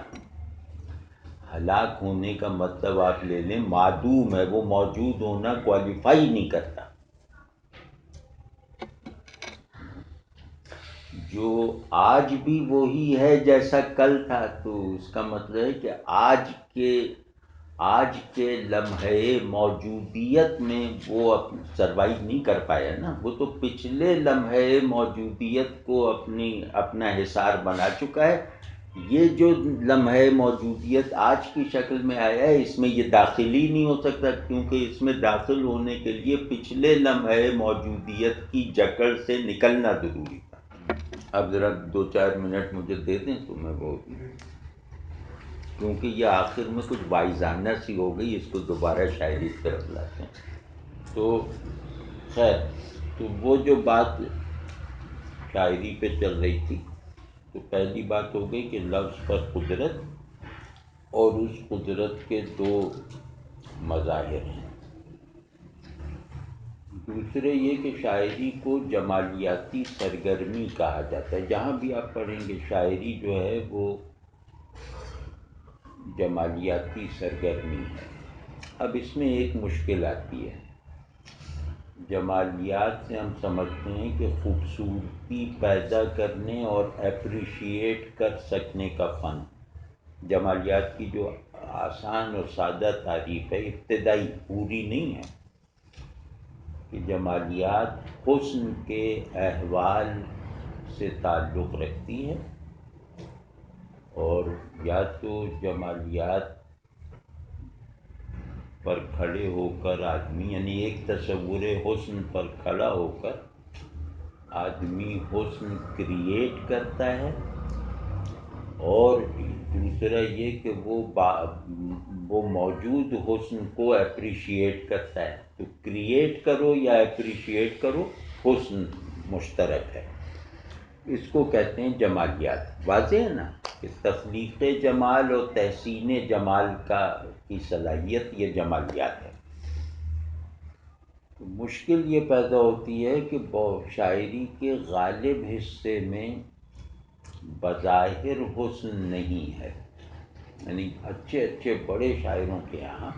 ہلاک ہونے کا مطلب آپ لے لیں معدوم ہے، وہ موجود ہونا کوالیفائی نہیں کرتا۔ جو آج بھی وہی ہے جیسا کل تھا، تو اس کا مطلب ہے کہ آج کے لمحے موجودیت میں وہ سروائیو نہیں کر پایا نا۔ وہ تو پچھلے لمحے موجودیت کو اپنا حصار بنا چکا ہے۔ یہ جو لمحے موجودیت آج کی شکل میں آیا ہے، اس میں یہ داخل ہی نہیں ہو سکتا، کیونکہ اس میں داخل ہونے کے لیے پچھلے لمحے موجودیت کی جکڑ سے نکلنا ضروری تھا۔ اب ذرا 2-4 منٹ مجھے دے دیں تو میں وہ، کیونکہ یہ آخر میں کچھ وائزانہ سی ہو گئی، اس کو دوبارہ شاعری کی طرف لاتے ہیں۔ تو خیر، تو وہ جو بات شاعری پہ چل رہی تھی، تو پہلی بات ہو گئی کہ لفظ پر قدرت، اور اس قدرت کے دو مظاہر ہیں۔ دوسرے یہ کہ شاعری کو جمالیاتی سرگرمی کہا جاتا ہے۔ جہاں بھی آپ پڑھیں گے شاعری جو ہے وہ جمالیاتی سرگرمی ہے۔ اب اس میں ایک مشکل آتی ہے۔ جمالیات سے ہم سمجھتے ہیں کہ خوبصورتی پیدا کرنے اور اپریشیٹ کر سکنے کا فن۔ جمالیات کی جو آسان اور سادہ تعریف ہے، ابتدائی، پوری نہیں ہے، کہ جمالیات حسن کے احوال سے تعلق رکھتی ہے، اور یا تو جمالیات پر کھڑے ہو کر آدمی، یعنی ایک تصور حسن پر کھڑا ہو کر آدمی حسن کریٹ کرتا ہے، اور دوسرا یہ کہ وہ موجود حسن کو اپریشیٹ کرتا ہے۔ تو کریٹ کرو یا اپریشیٹ کرو، حسن مشترک ہے۔ اس کو کہتے ہیں جمالیات۔ واضح ہے نا کہ تخلیق جمال اور تحسین جمال کی صلاحیت یہ جمالیات ہے۔ تو مشکل یہ پیدا ہوتی ہے کہ شاعری کے غالب حصے میں بظاہر حسن نہیں ہے، یعنی اچھے بڑے شاعروں کے یہاں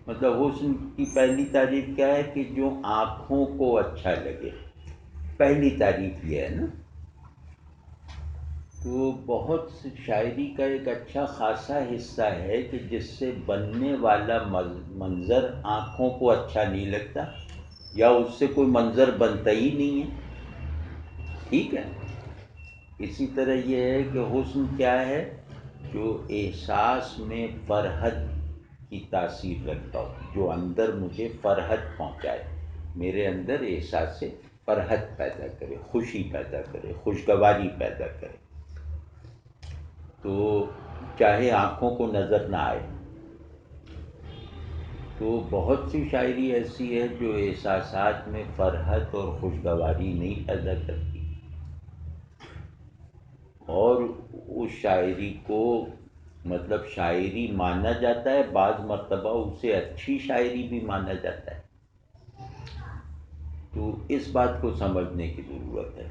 مطلب حسن کی پہلی تعریف کیا ہے کہ جو آنکھوں کو اچھا لگے، پہلی تعریف یہ ہے نا. تو بہت سی شاعری کا ایک اچھا خاصا حصہ ہے کہ جس سے بننے والا منظر آنکھوں کو اچھا نہیں لگتا، یا اس سے کوئی منظر بنتا ہی نہیں ہے. ٹھیک ہے. اسی طرح یہ ہے کہ حسن کیا ہے؟ جو احساس میں فرحت کی تاثیر رکھتا ہو، جو اندر مجھے فرحت پہنچائے، میرے اندر احساس سے فرحت پیدا کرے، خوشی پیدا کرے، خوشگواری پیدا کرے. تو چاہے آنکھوں کو نظر نہ آئے. تو بہت سی شاعری ایسی ہے جو احساسات میں فرحت اور خوشگواری نہیں پیدا کرتی، اور اس شاعری کو مطلب شاعری مانا جاتا ہے، بعض مرتبہ اسے اچھی شاعری بھی مانا جاتا ہے. تو اس بات کو سمجھنے کی ضرورت ہے.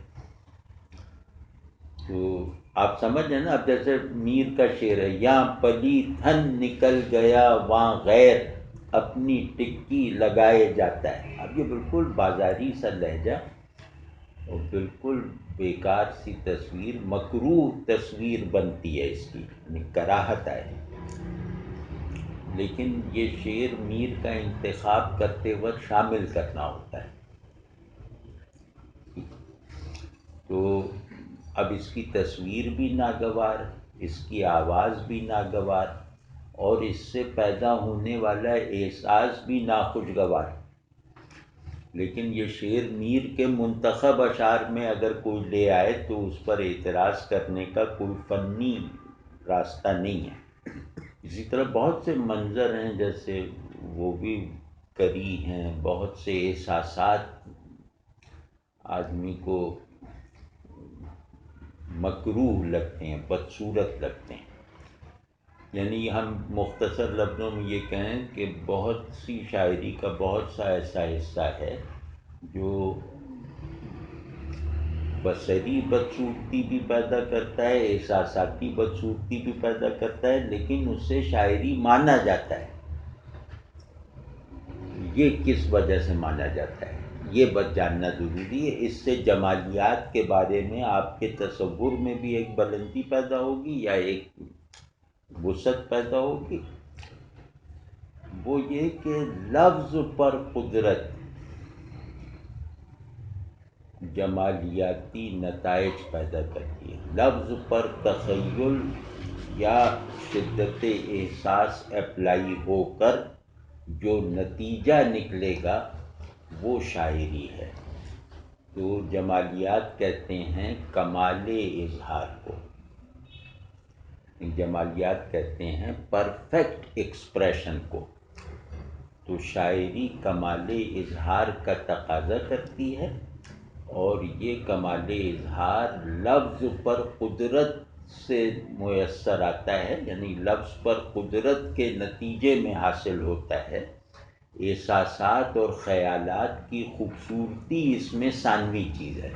تو آپ سمجھ ہیں نا. اب جیسے میر کا شعر ہے، یہاں پلی تھن نکل گیا وہاں غیر اپنی ٹکی لگائے جاتا ہے. اب یہ بالکل بازاری سا لہجہ اور بالکل بیکار سی تصویر، مکروہ تصویر بنتی ہے اس کی، یعنی کراہت آئے. لیکن یہ شعر میر کا انتخاب کرتے وقت شامل کرنا ہوتا ہے. تو اب اس کی تصویر بھی ناگوار، اس کی آواز بھی ناگوار، اور اس سے پیدا ہونے والا احساس بھی ناخوشگوار. لیکن یہ شعر میر کے منتخب اشعار میں اگر کوئی لے آئے تو اس پر اعتراض کرنے کا کوئی فنی راستہ نہیں ہے. اسی طرح بہت سے منظر ہیں جیسے وہ بھی کری ہیں، بہت سے احساسات آدمی کو مکروہ لگتے ہیں، بدصورت لگتے ہیں. یعنی ہم مختصر لفظوں میں یہ کہیں کہ بہت سی شاعری کا بہت سا ایسا حصہ ہے جو بصری بدصورتی بھی پیدا کرتا ہے، احساساتی بدصورتی بھی پیدا کرتا ہے، لیکن اس سے شاعری مانا جاتا ہے. یہ کس وجہ سے مانا جاتا ہے یہ بس جاننا ضروری ہے. اس سے جمالیات کے بارے میں آپ کے تصور میں بھی ایک بلندی پیدا ہوگی یا ایک وسعت پیدا ہوگی. وہ یہ کہ لفظ پر قدرت جمالیاتی نتائج پیدا کرتی ہے. لفظ پر تخیل یا شدت احساس اپلائی ہو کر جو نتیجہ نکلے گا وہ شاعری ہے. تو جمالیات کہتے ہیں کمال اظہار کو، جمالیات کہتے ہیں پرفیکٹ ایکسپریشن کو. تو شاعری کمال اظہار کا تقاضا کرتی ہے، اور یہ کمال اظہار لفظ پر قدرت سے میسر آتا ہے، یعنی لفظ پر قدرت کے نتیجے میں حاصل ہوتا ہے. احساسات اور خیالات کی خوبصورتی اس میں ثانوی چیز ہے.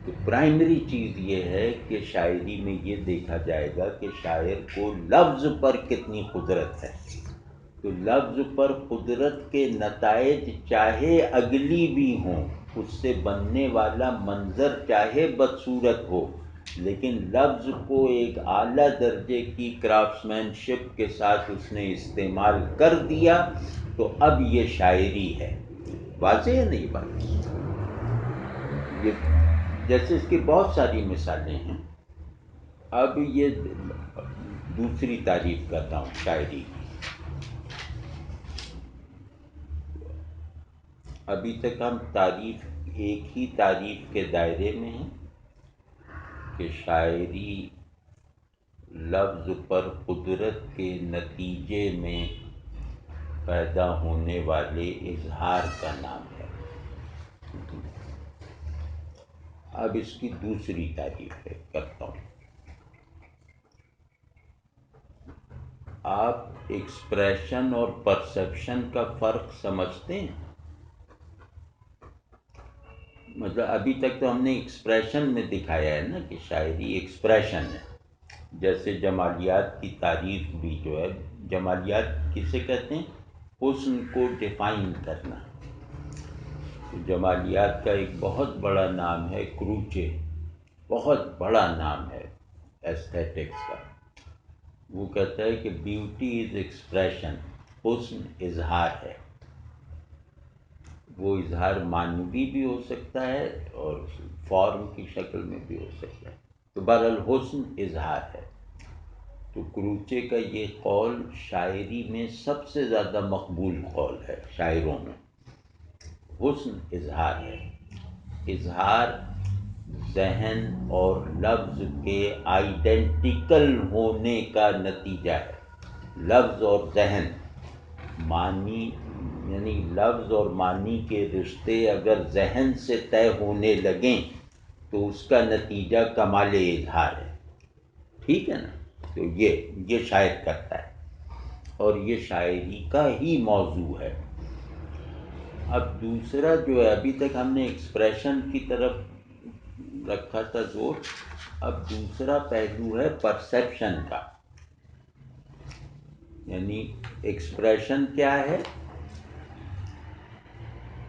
تو پرائمری چیز یہ ہے کہ شاعری میں یہ دیکھا جائے گا کہ شاعر کو لفظ پر کتنی قدرت ہے. تو لفظ پر قدرت کے نتائج چاہے اگلی بھی ہوں، اس سے بننے والا منظر چاہے بدصورت ہو، لیکن لفظ کو ایک اعلیٰ درجے کی کرافٹس مین شپ کے ساتھ اس نے استعمال کر دیا تو اب یہ شاعری ہے. واضح ہے نہیں بات؟ یہ جیسے اس کی بہت ساری مثالیں ہیں. اب یہ دوسری تعریف کرتا ہوں شاعری کی. ابھی تک ہم تعریف ایک ہی تعریف کے دائرے میں ہیں کہ شاعری لفظ پر قدرت کے نتیجے میں پیدا ہونے والے اظہار کا نام ہے. اب اس کی دوسری تعریف کرتا ہوں. آپ ایکسپریشن اور پرسیپشن کا فرق سمجھتے ہیں؟ مطلب ابھی تک تو ہم نے ایکسپریشن میں دکھایا ہے نا کہ شاعری ایکسپریشن ہے. جیسے جمالیات کی تعریف بھی جو ہے، جمالیات کسے کہتے ہیں؟ حسن کو ڈیفائن کرنا. تو جمالیات کا ایک بہت بڑا نام ہے کروچے، بہت بڑا نام ہے ایستھیٹکس کا. وہ کہتا ہے کہ بیوٹی از ایکسپریشن، حسن اظہار ہے. وہ اظہار معنوی بھی ہو سکتا ہے اور فارم کی شکل میں بھی ہو سکتا ہے. تو بہرحال حسن اظہار ہے. تو کروچے کا یہ قول شاعری میں سب سے زیادہ مقبول قول ہے شاعروں میں. حسن اظہار ہے. اظہار ذہن اور لفظ کے آئیڈینٹیکل ہونے کا نتیجہ ہے. لفظ اور ذہن، معنی یعنی لفظ اور معنی کے رشتے اگر ذہن سے طے ہونے لگیں تو اس کا نتیجہ کمال اظہار ہے. ٹھیک ہے نا؟ تو یہ شاعر کرتا ہے اور یہ شاعری کا ہی موضوع ہے. اب دوسرا جو ہے، ابھی تک ہم نے ایکسپریشن کی طرف رکھا تھا زور، اب دوسرا پہلو ہے پرسیپشن کا. یعنی ایکسپریشن کیا ہے؟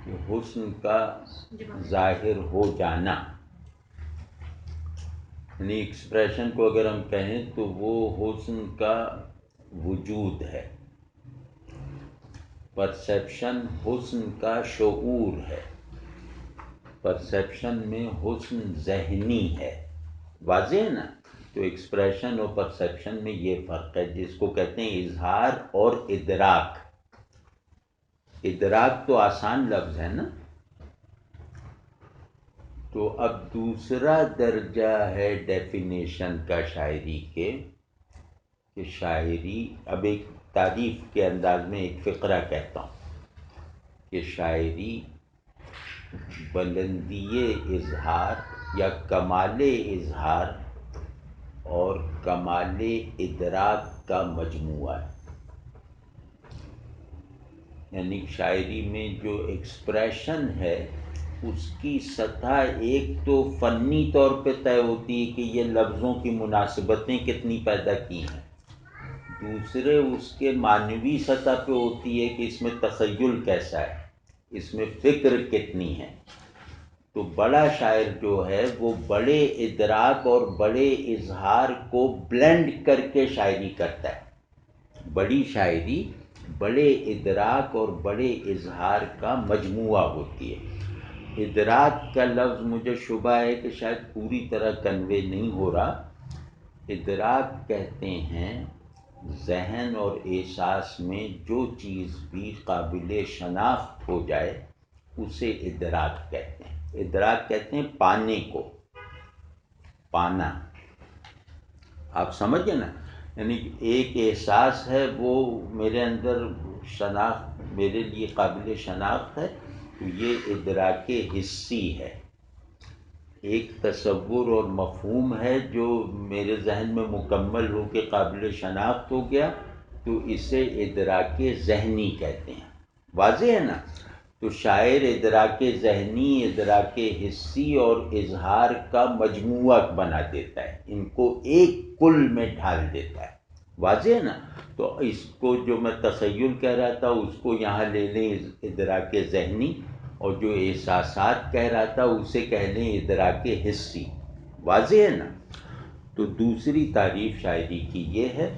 کہ حسن کا ظاہر ہو جانا. یعنی ایکسپریشن کو اگر ہم کہیں تو وہ حسن کا وجود ہے. پرسیپشن حسن کا شعور ہے. پرسیپشن میں حسن ذہنی ہے. واضح ہے نا؟ تو ایکسپریشن اور پرسیپشن میں یہ فرق ہے، جس کو کہتے ہیں اظہار اور ادراک. ادراک تو آسان لفظ ہے نا. تو اب دوسرا درجہ ہے ڈیفینیشن کا شاعری کے، کہ شاعری، اب ایک تعریف کے انداز میں ایک فقرہ کہتا ہوں کہ شاعری بلندی اظہار یا کمال اظہار اور کمال ادراک کا مجموعہ ہے. یعنی شاعری میں جو ایکسپریشن ہے اس کی سطح ایک تو فنی طور پہ طے ہوتی ہے کہ یہ لفظوں کی مناسبتیں کتنی پیدا کی ہیں. دوسرے اس کے معنوی سطح پہ ہوتی ہے کہ اس میں تخیل کیسا ہے، اس میں فکر کتنی ہے. تو بڑا شاعر جو ہے وہ بڑے ادراک اور بڑے اظہار کو بلینڈ کر کے شاعری کرتا ہے. بڑی شاعری بڑے ادراک اور بڑے اظہار کا مجموعہ ہوتی ہے. ادراک کا لفظ مجھے شبہ ہے کہ شاید پوری طرح کنوے نہیں ہو رہا. ادراک کہتے ہیں ذہن اور احساس میں جو چیز بھی قابل شناخت ہو جائے اسے ادراک کہتے ہیں. ادراک کہتے ہیں پانے کو، پانا. آپ سمجھے نا؟ یعنی ایک احساس ہے وہ میرے اندر شناخت، میرے لیے قابل شناخت ہے، تو یہ ادراک حسی ہے. ایک تصور اور مفہوم ہے جو میرے ذہن میں مکمل ہو کے قابل شناخت ہو گیا، تو اسے ادراک ذہنی کہتے ہیں. واضح ہے نا؟ تو شاعر ادراک ذہنی، ادراک حسی اور اظہار کا مجموعہ بنا دیتا ہے، ان کو ایک کل میں ڈھال دیتا ہے. واضح ہے نا؟ تو اس کو جو میں تخیل کہہ رہا تھا اس کو یہاں لے لیں ادراک ذہنی، اور جو احساسات کہہ رہا تھا اسے کہہ لیں ادراک حسی. واضح ہے نا؟ تو دوسری تعریف شاعری کی یہ ہے.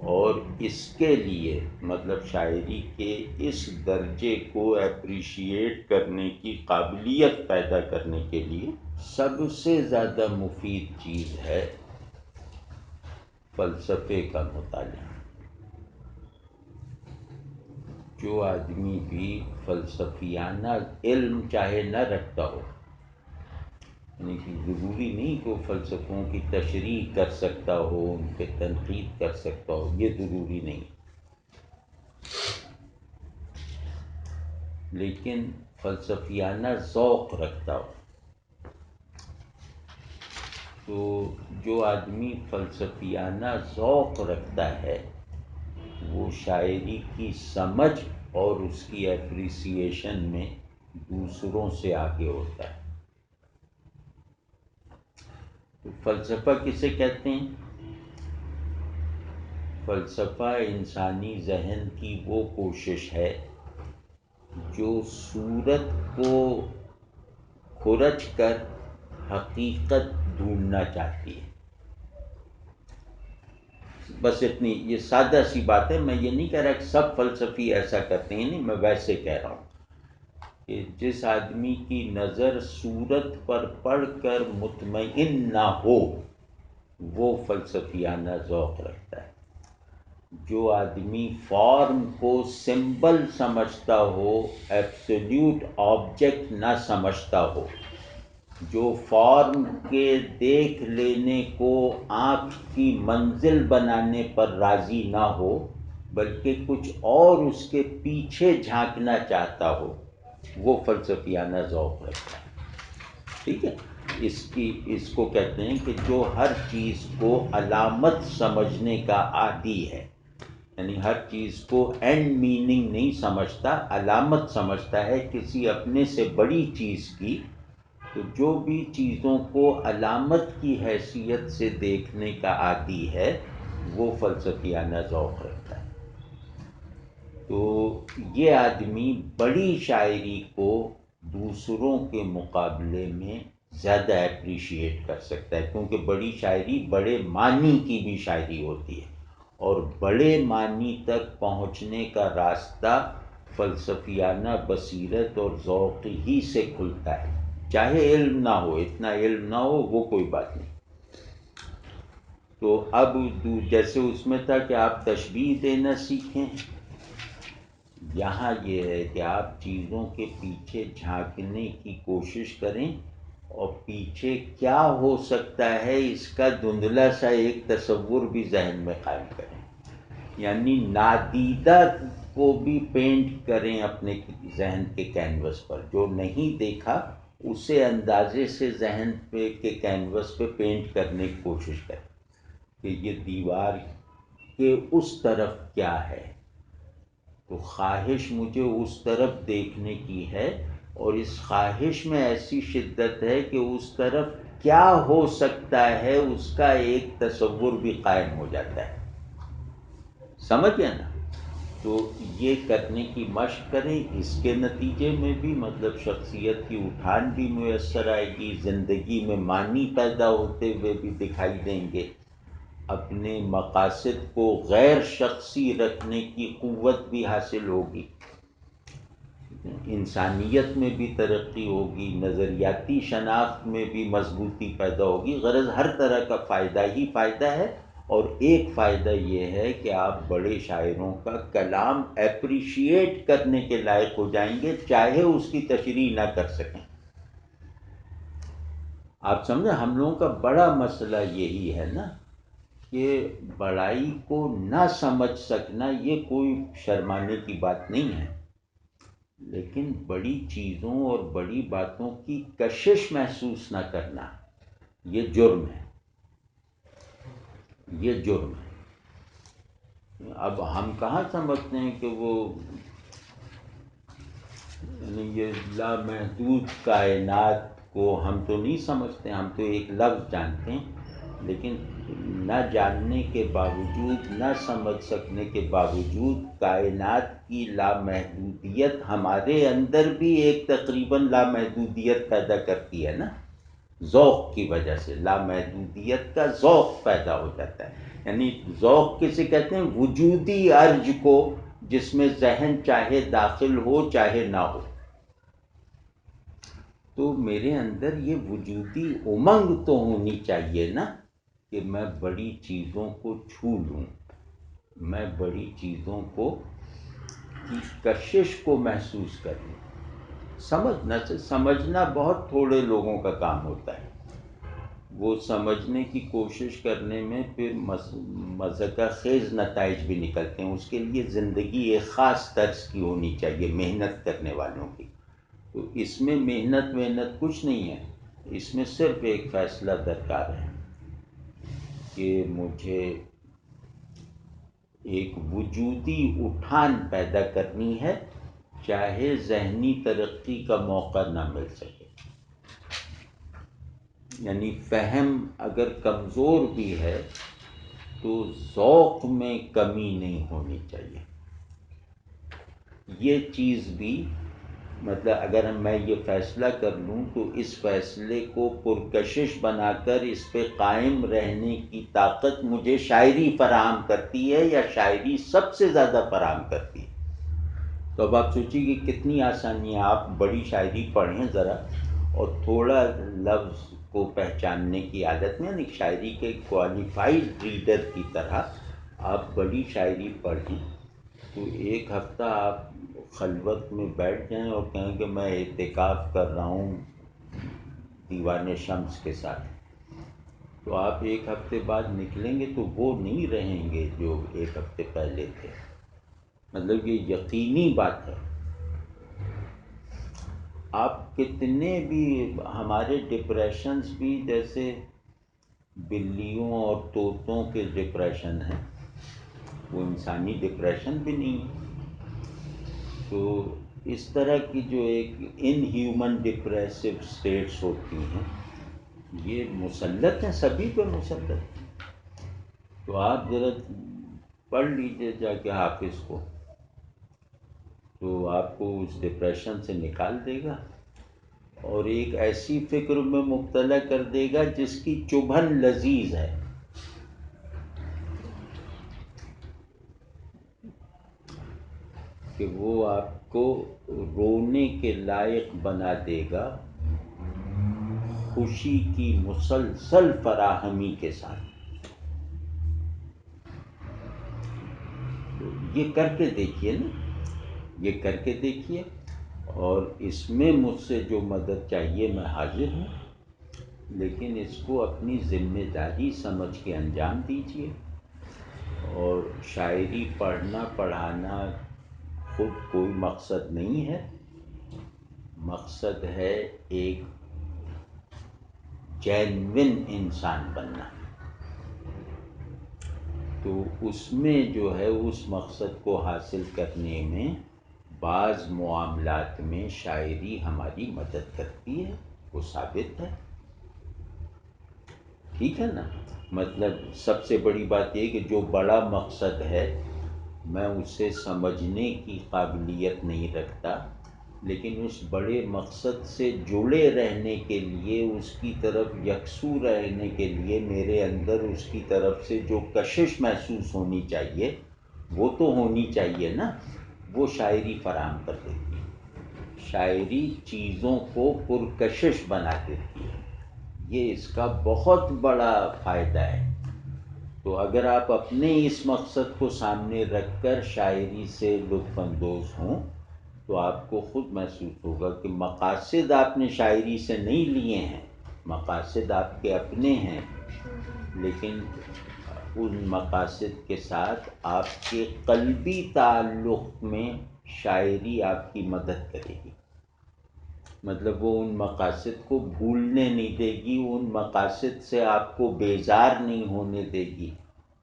اور اس کے لیے مطلب شاعری کے اس درجے کو اپریشیٹ کرنے کی قابلیت پیدا کرنے کے لیے سب سے زیادہ مفید چیز ہے فلسفے کا مطالعہ. جو آدمی بھی فلسفیانہ علم چاہے نہ رکھتا ہو، یعنی کہ ضروری نہیں کہ وہ فلسفوں کی تشریح کر سکتا ہو، ان پہ تنقید کر سکتا ہو، یہ ضروری نہیں، لیکن فلسفیانہ ذوق رکھتا ہو. تو جو آدمی فلسفیانہ ذوق رکھتا ہے وہ شاعری کی سمجھ اور اس کی اپریسیشن میں دوسروں سے آگے ہوتا ہے. تو فلسفہ کسے کہتے ہیں؟ فلسفہ انسانی ذہن کی وہ کوشش ہے جو صورت کو کھرچ کر حقیقت ڈھونڈنا چاہتی ہے. بس اتنی یہ سادہ سی بات ہے. میں یہ نہیں کہہ رہا کہ سب فلسفی ایسا کرتے ہیں، نہیں، میں ویسے کہہ رہا ہوں کہ جس آدمی کی نظر صورت پر پڑھ کر مطمئن نہ ہو وہ فلسفیانہ ذوق رکھتا ہے. جو آدمی فارم کو سمبل سمجھتا ہو، ایبسلیوٹ آبجیکٹ نہ سمجھتا ہو، جو فارم کے دیکھ لینے کو آنکھ کی منزل بنانے پر راضی نہ ہو بلکہ کچھ اور اس کے پیچھے جھانکنا چاہتا ہو، وہ فلسفیانہ ذوق رکھتا ہے. ٹھیک ہے. اس کو کہتے ہیں کہ جو ہر چیز کو علامت سمجھنے کا عادی ہے، یعنی ہر چیز کو اینڈ میننگ نہیں سمجھتا، علامت سمجھتا ہے کسی اپنے سے بڑی چیز کی. تو جو بھی چیزوں کو علامت کی حیثیت سے دیکھنے کا عادی ہے وہ فلسفیانہ ذوق رکھتا ہے. تو یہ آدمی بڑی شاعری کو دوسروں کے مقابلے میں زیادہ اپریشیٹ کر سکتا ہے، کیونکہ بڑی شاعری بڑے معنی کی بھی شاعری ہوتی ہے، اور بڑے معنی تک پہنچنے کا راستہ فلسفیانہ بصیرت اور ذوق ہی سے کھلتا ہے. چاہے علم نہ ہو، اتنا علم نہ ہو، وہ کوئی بات نہیں. تو اب جیسے اس میں تھا کہ آپ تشبیہ دینا سیکھیں، یہاں یہ ہے کہ آپ چیزوں کے پیچھے جھانکنے کی کوشش کریں اور پیچھے کیا ہو سکتا ہے اس کا دھندلا سا ایک تصور بھی ذہن میں قائم کریں. یعنی نادیدہ کو بھی پینٹ کریں اپنے ذہن کے کینوس پر. جو نہیں دیکھا اسے اندازے سے ذہن پہ کے کینوس پہ پینٹ کرنے کی کوشش کریں کہ یہ دیوار کے اس طرف کیا ہے. تو خواہش مجھے اس طرف دیکھنے کی ہے، اور اس خواہش میں ایسی شدت ہے کہ اس طرف کیا ہو سکتا ہے اس کا ایک تصور بھی قائم ہو جاتا ہے. سمجھ گئے نا؟ تو یہ کرنے کی مشق کریں. اس کے نتیجے میں بھی مطلب شخصیت کی اٹھان بھی میسر آئے گی، زندگی میں معنی پیدا ہوتے ہوئے بھی دکھائی دیں گے، اپنے مقاصد کو غیر شخصی رکھنے کی قوت بھی حاصل ہوگی، انسانیت میں بھی ترقی ہوگی، نظریاتی شناخت میں بھی مضبوطی پیدا ہوگی. غرض ہر طرح کا فائدہ ہی فائدہ ہے. اور ایک فائدہ یہ ہے کہ آپ بڑے شاعروں کا کلام اپریشیٹ کرنے کے لائق ہو جائیں گے، چاہے اس کی تشریح نہ کر سکیں. آپ سمجھیں، ہم لوگوں کا بڑا مسئلہ یہی ہے نا کہ بڑائی کو نہ سمجھ سکنا یہ کوئی شرمانے کی بات نہیں ہے، لیکن بڑی چیزوں اور بڑی باتوں کی کشش محسوس نہ کرنا یہ جرم ہے. یہ جرم ہے. اب ہم کہاں سمجھتے ہیں کہ وہ یہ لامحدود کائنات کو ہم تو نہیں سمجھتے، ہم تو ایک لفظ جانتے ہیں، لیکن نہ جاننے کے باوجود، نہ سمجھ سکنے کے باوجود کائنات کی لامحدودیت ہمارے اندر بھی ایک تقریباً لامحدودیت پیدا کرتی ہے نا. ذوق کی وجہ سے لامحدودیت کا ذوق پیدا ہو جاتا ہے. یعنی ذوق کسے کہتے ہیں؟ وجودی ارج کو جس میں ذہن چاہے داخل ہو چاہے نہ ہو. تو میرے اندر یہ وجودی امنگ تو ہونی چاہیے نا کہ میں بڑی چیزوں کو چھو لوں، میں بڑی چیزوں کو کی کشش کو محسوس کر لوں. سمجھنا بہت تھوڑے لوگوں کا کام ہوتا ہے. وہ سمجھنے کی کوشش کرنے میں پھر مضحکہ خیز نتائج بھی نکلتے ہیں. اس کے لیے زندگی ایک خاص طرز کی ہونی چاہیے محنت کرنے والوں کی. تو اس میں محنت کچھ نہیں ہے، اس میں صرف ایک فیصلہ درکار ہے کہ مجھے ایک وجودی اٹھان پیدا کرنی ہے، چاہے ذہنی ترقی کا موقع نہ مل سکے. یعنی فہم اگر کمزور بھی ہے تو ذوق میں کمی نہیں ہونی چاہیے. یہ چیز بھی مطلب اگر میں یہ فیصلہ کر لوں تو اس فیصلے کو پرکشش بنا کر اس پہ قائم رہنے کی طاقت مجھے شاعری فراہم کرتی ہے یا شاعری سب سے زیادہ فراہم کرتی ہے. تو اب آپ سوچیے کہ کتنی آسانی ہے. آپ بڑی شاعری پڑھیں ذرا اور تھوڑا لفظ کو پہچاننے کی عادت میں، یعنی شاعری کے کوالیفائڈ ریڈر کی طرح آپ بڑی شاعری پڑھیں تو ایک ہفتہ آپ خلوت میں بیٹھ جائیں اور کہیں کہ میں اعتکاف کر رہا ہوں دیوان شمس کے ساتھ، تو آپ ایک ہفتے بعد نکلیں گے تو وہ نہیں رہیں گے جو ایک ہفتے پہلے تھے. مطلب یہ یقینی بات ہے. آپ کتنے بھی ہمارے ڈپریشنز بھی جیسے بلیوں اور طوطوں کے ڈپریشن ہیں، وہ انسانی ڈپریشن بھی نہیں ہے. تو اس طرح کی جو ایک ان ہیومن ڈپریسو اسٹیٹس ہوتی ہیں یہ مسلط ہیں، سبھی پہ مسلط ہیں. تو آپ ذرا پڑھ لیجئے جا کے حافظ کو، تو آپ کو اس ڈپریشن سے نکال دے گا اور ایک ایسی فکر میں مبتلا کر دے گا جس کی چبھن لذیذ ہے. کہ وہ آپ کو رونے کے لائق بنا دے گا خوشی کی مسلسل فراہمی کے ساتھ. تو یہ کر کے دیکھیے نا، یہ کر کے دیکھیے، اور اس میں مجھ سے جو مدد چاہیے میں حاضر ہوں، لیکن اس کو اپنی ذمہ داری سمجھ کے انجام دیجیے. اور شاعری پڑھنا پڑھانا خود کوئی مقصد نہیں ہے، مقصد ہے ایک جینوین انسان بننا. تو اس میں جو ہے اس مقصد کو حاصل کرنے میں بعض معاملات میں شاعری ہماری مدد کرتی ہے، وہ ثابت ہے. ٹھیک ہے نا؟ مطلب سب سے بڑی بات یہ کہ جو بڑا مقصد ہے میں اسے سمجھنے کی قابلیت نہیں رکھتا، لیکن اس بڑے مقصد سے جڑے رہنے کے لیے، اس کی طرف یکسو رہنے کے لیے میرے اندر اس کی طرف سے جو کشش محسوس ہونی چاہیے وہ تو ہونی چاہیے نا، وہ شاعری فراہم کر دیتی ہے. شاعری چیزوں کو پرکشش بنا دیتی ہے، یہ اس کا بہت بڑا فائدہ ہے. تو اگر آپ اپنے اس مقصد کو سامنے رکھ کر شاعری سے لطف اندوز ہوں تو آپ کو خود محسوس ہوگا کہ مقاصد آپ نے شاعری سے نہیں لیے ہیں، مقاصد آپ کے اپنے ہیں، لیکن ان مقاصد کے ساتھ آپ کے قلبی تعلق میں شاعری آپ کی مدد کرے گی. مطلب وہ ان مقاصد کو بھولنے نہیں دے گی، ان مقاصد سے آپ کو بیزار نہیں ہونے دے گی،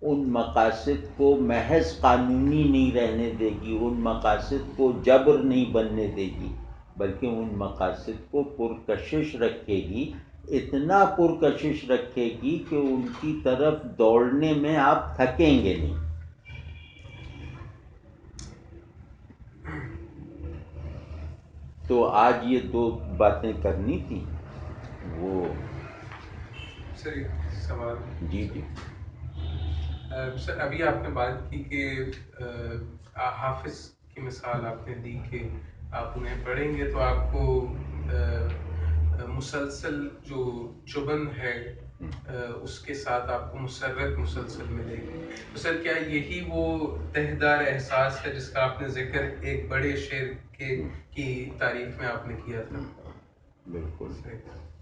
ان مقاصد کو محض قانونی نہیں رہنے دے گی، ان مقاصد کو جبر نہیں بننے دے گی، بلکہ ان مقاصد کو پرکشش رکھے گی. اتنا پرکشش رکھے گی کہ ان کی طرف دوڑنے میں آپ تھکیں گے نہیں. تو آج یہ دو باتیں کرنی تھیں. وہ سر ایک سوال. جی جی. سر ابھی آپ نے بات کی کہ حافظ کی مثال آپ نے دی کہ آپ انہیں پڑھیں گے تو آپ کو مسلسل جو چبن ہے اس کے ساتھ آپ کو مسرت مسلسل ملے گی. تو سر کیا یہی وہ تہدار احساس ہے جس کا آپ نے ذکر ایک بڑے شعر کی تعریف میں آپ نے کیا تھا؟ بالکل.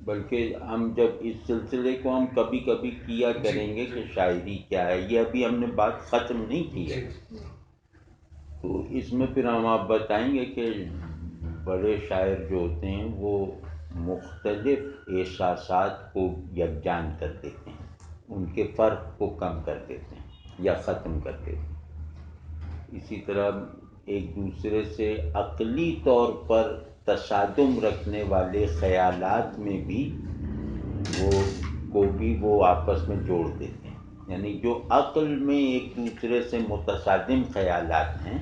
بلکہ ہم جب اس سلسلے کو ہم کبھی کبھی کیا کریں گے کہ شاعری کیا ہے، یہ ابھی ہم نے بات ختم نہیں کی ہے. تو اس میں پھر ہم آپ بتائیں گے کہ بڑے شاعر جو ہوتے ہیں وہ مختلف احساسات کو یکجان کر دیتے ہیں، ان کے فرق کو کم کر دیتے ہیں یا ختم کر دیتے ہیں. اسی طرح ایک دوسرے سے عقلی طور پر تصادم رکھنے والے خیالات میں بھی وہ آپس میں جوڑ دیتے ہیں. یعنی جو عقل میں ایک دوسرے سے متصادم خیالات ہیں،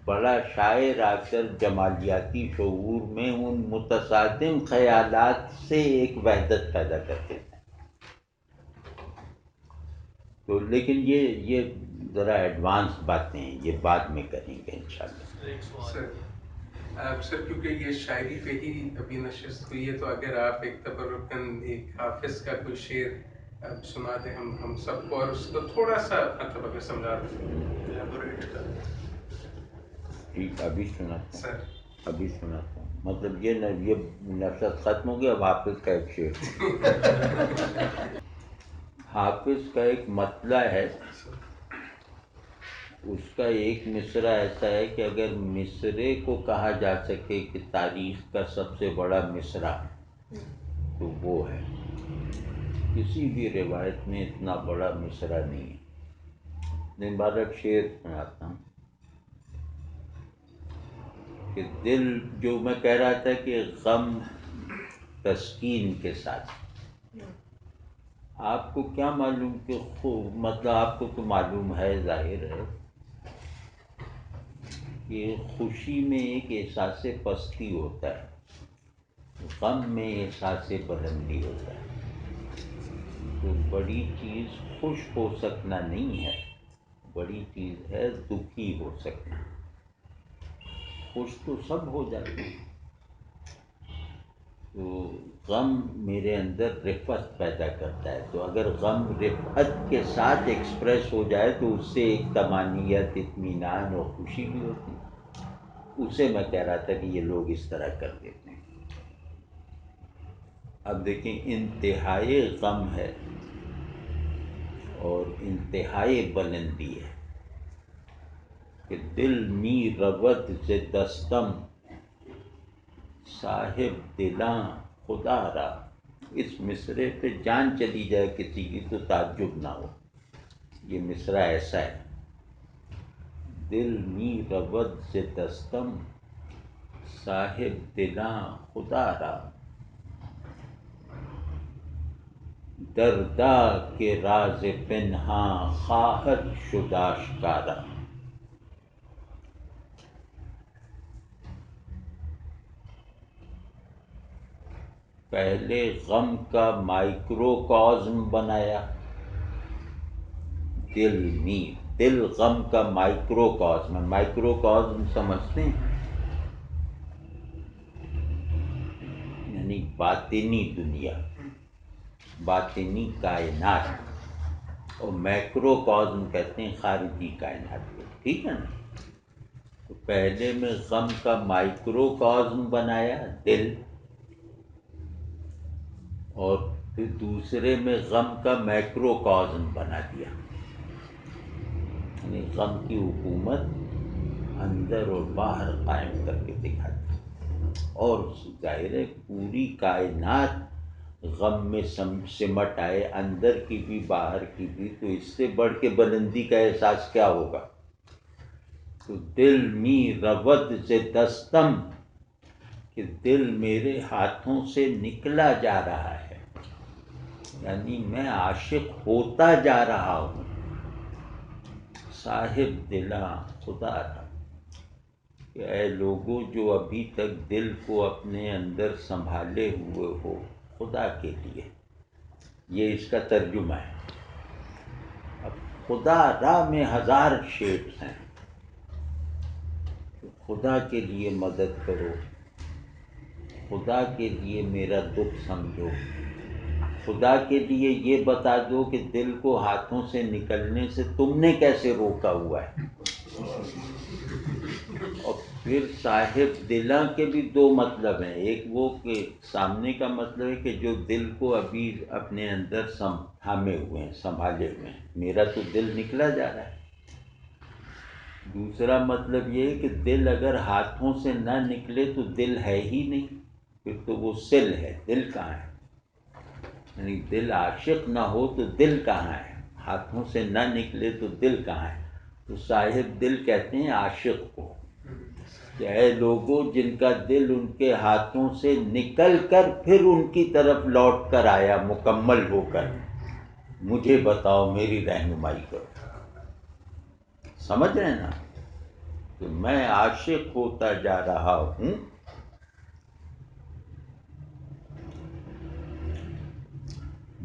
بڑا شاعر آ کر جمالیاتی شعور میں ان متصادم خیالات سے ایک وحدت پیدا کرتے ہیں. تو لیکن یہ ذرا ایڈوانس باتیں ہیں، یہ بعد میں کریں گے انشاءاللہ. سر کیونکہ یہ شاعری پہ ہی ابھی نشست ہوئی ہے، تو اگر آپ ایک تبرکاً ایک حافظ کا کوئی شعر سنا دیں ہم سب کو، اور اس کو تھوڑا سا مطلب اگر سمجھا دیں. ٹھیک، ابھی سناتا سر ہوں، ابھی سناتا ہوں. مطلب یہ نشست ختم ہو گیا، اب حافظ کا ایک شعر. حافظ کا ایک مطلع ہے، اس کا ایک مصرع ایسا ہے کہ اگر مصرے کو کہا جا سکے کہ تاریخ کا سب سے بڑا مصرع تو وہ ہے. کسی بھی روایت میں اتنا بڑا مصرع نہیں ہے. مبارک شعر سناتا ہوں کہ دل، جو میں کہہ رہا تھا کہ غم تسکین کے ساتھ، آپ کو کیا معلوم کہ مطلب آپ کو تو معلوم ہے، ظاہر ہے کہ خوشی میں ایک احساس پستی ہوتا ہے، غم میں احساس بلندی ہوتا ہے. تو بڑی چیز خوش ہو سکنا نہیں ہے، بڑی چیز ہے دکھی ہو سکنا. خوش تو سب ہو جاتے ہیں. تو غم میرے اندر رفعت پیدا کرتا ہے. تو اگر غم رفعت کے ساتھ ایکسپریس ہو جائے تو اس سے ایک طمانینت، اطمینان اور خوشی بھی ہوتی ہے. اسے میں کہہ رہا تھا کہ یہ لوگ اس طرح کر دیتے ہیں. اب دیکھیں، انتہائی غم ہے اور انتہائی بلندی ہے کہ دل می رود ز دستم صاحب دلاں خدا را. اس مصرے پہ جان چلی جائے کسی کی تو تعجب نہ ہو. یہ مصرع ایسا ہے، دل می رود ز دستم صاحب دلاں خدا را، دردا کے راز پنہاں خواہد شد آشکارا. پہلے غم کا مائکروکازم بنایا دل می. دل غم کا مائکروکازم ہے. مائکروکازم سمجھتے ہیں؟ یعنی باطنی دنیا، باطنی کائنات. اور میکروکازم کہتے ہیں خارجی کائنات کو. ٹھیک ہے نا؟ تو پہلے میں غم کا مائکروکازم بنایا دل، اور پھر دوسرے میں غم کا میکروکازم بنا دیا. یعنی غم کی حکومت اندر اور باہر قائم کر کے دکھا دی. اور ظاہر ہے پوری کائنات غم میں سمٹ آئے، اندر کی بھی باہر کی بھی، تو اس سے بڑھ کے بلندی کا احساس کیا ہوگا. تو دل می رود ز دستم، کہ دل میرے ہاتھوں سے نکلا جا رہا ہے، یعنی میں عاشق ہوتا جا رہا ہوں. صاحب دلاں خدا را، کہ اے لوگوں جو ابھی تک دل کو اپنے اندر سنبھالے ہوئے ہو خدا کے لیے. یہ اس کا ترجمہ ہے. اب خدا را میں ہزار شیڈز ہیں. خدا کے لیے مدد کرو، خدا کے لیے میرا دکھ سمجھو، خدا کے لیے یہ بتا دو کہ دل کو ہاتھوں سے نکلنے سے تم نے کیسے روکا ہوا ہے. اور پھر صاحب دلاں کے بھی دو مطلب ہیں. ایک وہ کہ سامنے کا مطلب ہے کہ جو دل کو ابھی اپنے اندر تھامے ہوئے ہیں، سنبھالے ہوئے ہیں. میرا تو دل نکلا جا رہا ہے. دوسرا مطلب یہ ہے کہ دل اگر ہاتھوں سے نہ نکلے تو دل ہے ہی نہیں، پھر تو وہ سل ہے. دل کہاں ہے؟ یعنی دل عاشق نہ ہو تو دل کہاں ہے؟ ہاتھوں سے نہ نکلے تو دل کہاں ہے؟ تو صاحب دل کہتے ہیں عاشق کو کہ اے لوگوں جن کا دل ان کے ہاتھوں سے نکل کر پھر ان کی طرف لوٹ کر آیا مکمل ہو کر، مجھے بتاؤ، میری رہنمائی کرو. سمجھ رہے ہیں نا کہ میں عاشق ہوتا جا رہا ہوں،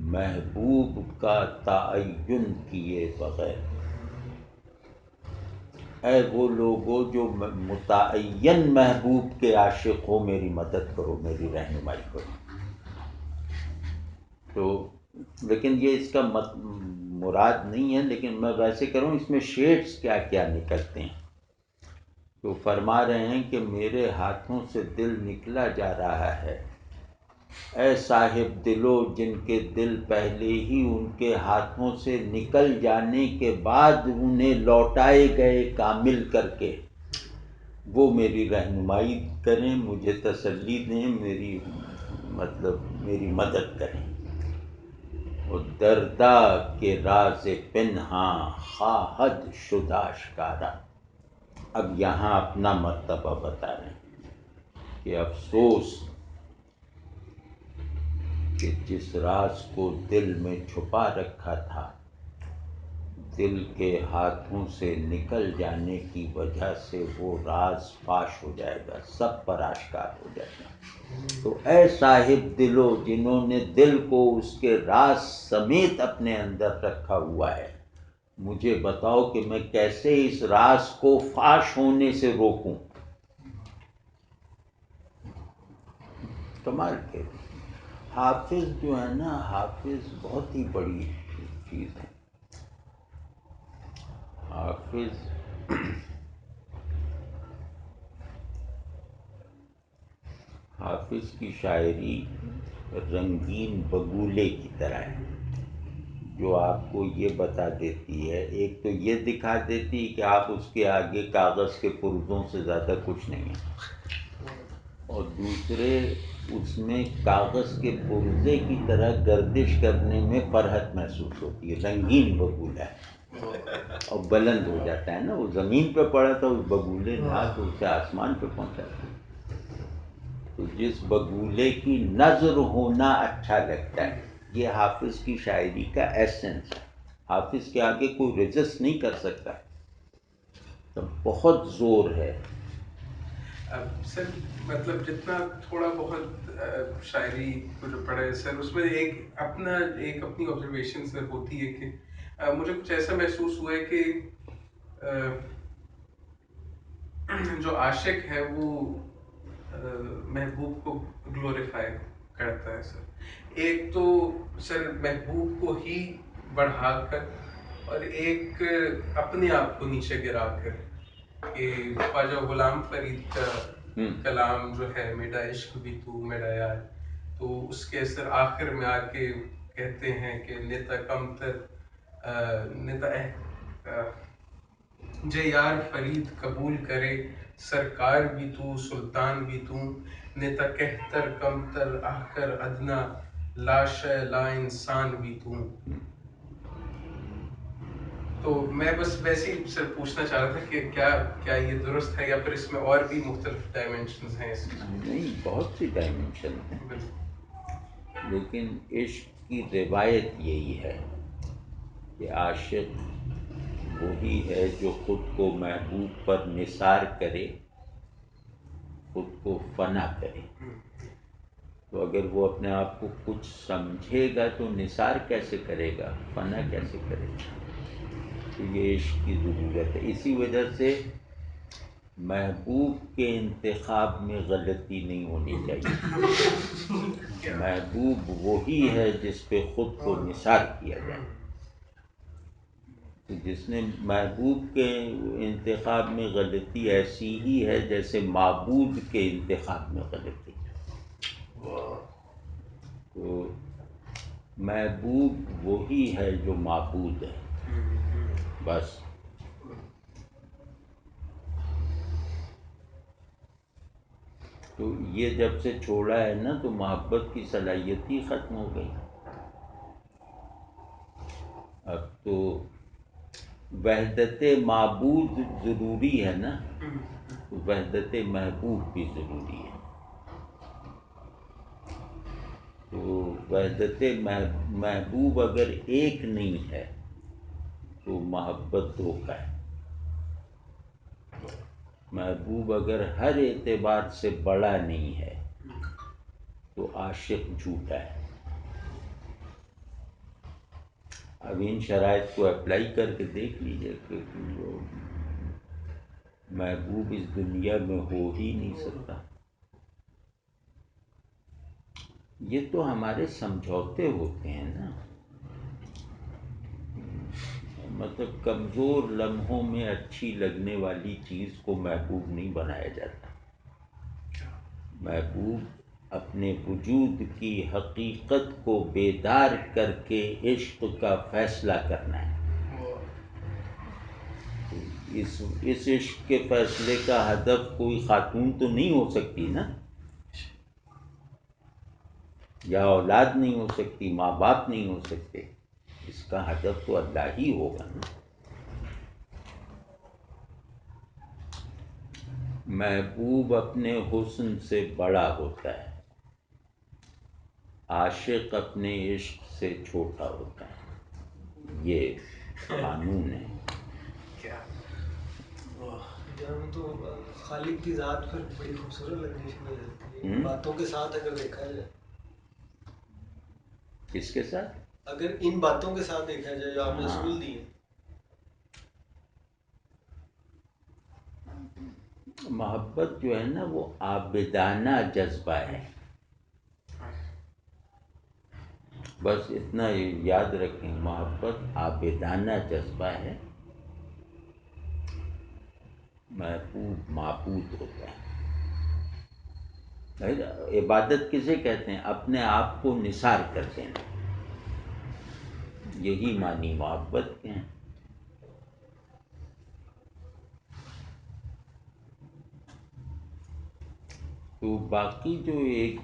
محبوب کا تعین کیے بغیر. اے وہ لوگوں جو متعین محبوب کے عاشق ہو، میری مدد کرو، میری رہنمائی کرو. تو لیکن یہ اس کا مراد نہیں ہے، لیکن میں ویسے کروں اس میں شیڈز کیا کیا نکلتے ہیں. تو فرما رہے ہیں کہ میرے ہاتھوں سے دل نکلا جا رہا ہے. اے صاحب دلو جن کے دل پہلے ہی ان کے ہاتھوں سے نکل جانے کے بعد انہیں لوٹائے گئے کامل کر کے، وہ میری رہنمائی کریں، مجھے تسلی دیں، میری مدد کریں. وہ دردا کے راز پنہاں خواہد شد آشکارا. اب یہاں اپنا مرتبہ بتا رہے ہیں کہ افسوس کہ جس راز کو دل میں چھپا رکھا تھا، دل کے ہاتھوں سے نکل جانے کی وجہ سے وہ راز فاش ہو جائے گا، سب پر آشکار ہو جائے گا. تو اے صاحب دلو جنہوں نے دل کو اس کے راز سمیت اپنے اندر رکھا ہوا ہے، مجھے بتاؤ کہ میں کیسے اس راز کو فاش ہونے سے روکوں. کمال کے حافظ جو ہے نا، حافظ بہت ہی بڑی چیز ہے. حافظ کی شاعری رنگین بگولے کی طرح ہے، جو آپ کو یہ بتا دیتی ہے، ایک تو یہ دکھا دیتی ہے کہ آپ اس کے آگے کاغذ کے پرزوں سے زیادہ کچھ نہیں ہیں، اور دوسرے اس میں کاغذ کے پرزے کی طرح گردش کرنے میں فرحت محسوس ہوتی ہے. رنگین بگولا ہے اور بلند ہو جاتا ہے نا، وہ زمین پہ پڑا تھا، اس بگولے نے آ کے اسے آسمان پہ پہنچا دیا. تو جس بگولے کی نظر ہونا اچھا لگتا ہے، یہ حافظ کی شاعری کا ایسنس ہے. حافظ کے آگے کوئی ریزسٹ نہیں کر سکتا، تو بہت زور ہے. اب سر مطلب جتنا تھوڑا بہت شاعری کو جو پڑھا ہے سر، اس میں ایک اپنی آبزرویشن سر ہوتی ہے کہ مجھے کچھ ایسا محسوس ہوا ہے کہ جو عاشق ہے وہ محبوب کو گلوریفائی کرتا ہے سر. ایک تو سر محبوب کو ہی بڑھا کر، اور ایک اپنے آپ کو نیچے گرا کر. کہ خواجہ غلام فرید کا کلام جو ہے، میرا عشق بھی تو میرا یار، تو اس کے سر آخر میں آ کے کہتے ہیں کہ نیتا کمتر جے یار فرید قبول کرے، سرکار بھی تو سلطان بھی تو، نیتا کہتر کمتر آخر ادنا، لاش لا انسان بھی تو. تو میں بس ویسے ہی سر پوچھنا چاہ رہا تھا کہ کیا یہ درست ہے، یا پھر اس میں اور بھی مختلف ڈائمینشنز ہیں اس چیز میں؟ نہیں، بہت سی ڈائمینشن ہیں، لیکن عشق کی روایت یہی ہے کہ عاشق وہی ہے جو خود کو محبوب پر نثار کرے، خود کو فنا کرے. تو اگر وہ اپنے آپ کو کچھ سمجھے گا تو نثار کیسے کرے گا، فنا کیسے کرے گا. تو یہ عشق کی ضرورت ہے. اسی وجہ سے محبوب کے انتخاب میں غلطی نہیں ہونی چاہیے. محبوب وہی ہے جس پہ خود کو نثار کیا جائے. جس نے محبوب کے انتخاب میں غلطی ایسی ہی ہے جیسے معبود کے انتخاب میں غلطی. تو محبوب وہی ہے جو معبود ہے، بس. تو یہ جب سے چھوڑا ہے نا تو محبت کی صلاحیت ہی ختم ہو گئی. اب تو وحدت معبود ضروری ہے نا، تو وحدت محبوب بھی ضروری ہے. تو وحدت محبوب اگر ایک نہیں ہے تو محبت دھوکہ ہے. محبوب اگر ہر اعتبار سے بڑا نہیں ہے تو عاشق جھوٹا ہے. اب ان شرائط کو اپلائی کر کے دیکھ لیجیے کہ جو محبوب اس دنیا میں ہو ہی نہیں سکتا. یہ تو ہمارے سمجھوتے ہوتے ہیں نا. مطلب کمزور لمحوں میں اچھی لگنے والی چیز کو محبوب نہیں بنایا جاتا. محبوب اپنے وجود کی حقیقت کو بیدار کر کے عشق کا فیصلہ کرنا ہے. اس عشق کے فیصلے کا ہدف کوئی خاتون تو نہیں ہو سکتی نا، یا اولاد نہیں ہو سکتی، ماں باپ نہیں ہو سکتے. اس کا ہدف تو اللہ ہی ہوگا نا. محبوب اپنے حسن سے بڑا ہوتا ہے، عاشق اپنے عشق سے چھوٹا ہوتا ہے. یہ قانون ہے. جان تو خالق کی ذات پھر بڑی خوبصورت لگنی شروع ہو جاتی ہے ان باتوں کے ساتھ اگر دیکھا جائے. کس کے ساتھ؟ اگر ان باتوں کے ساتھ دیکھا جائے جو آپ نے اصول دیے. محبت جو ہے نا وہ عابدانہ جذبہ ہے. بس اتنا یاد رکھیں، محبت عابدانہ جذبہ ہے. محبوب معبود ہوتا ہے. عبادت کسے کہتے ہیں؟ اپنے آپ کو نثار کر دینا. یہی معنی محبت کے ہیں. تو باقی جو ایک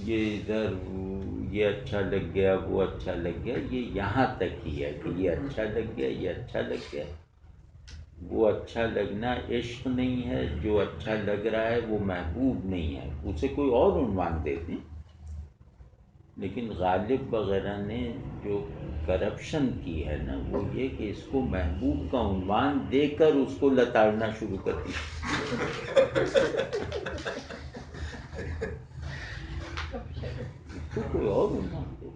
یہ ادھر یہ اچھا لگ گیا وہ اچھا لگ گیا، یہ یہاں تک ہی ہے کہ یہ اچھا لگ گیا یہ اچھا لگ گیا. وہ اچھا لگنا عشق نہیں ہے. جو اچھا لگ رہا ہے وہ محبوب نہیں ہے، اسے کوئی اور عنوان دے دیں. لیکن غالب وغیرہ نے جو کرپشن کی ہے نا وہ یہ کہ اس کو محبوب کا عنوان دے کر اس کو لتاڑنا شروع کر دی. اس کو کوئی اور عنوان دے.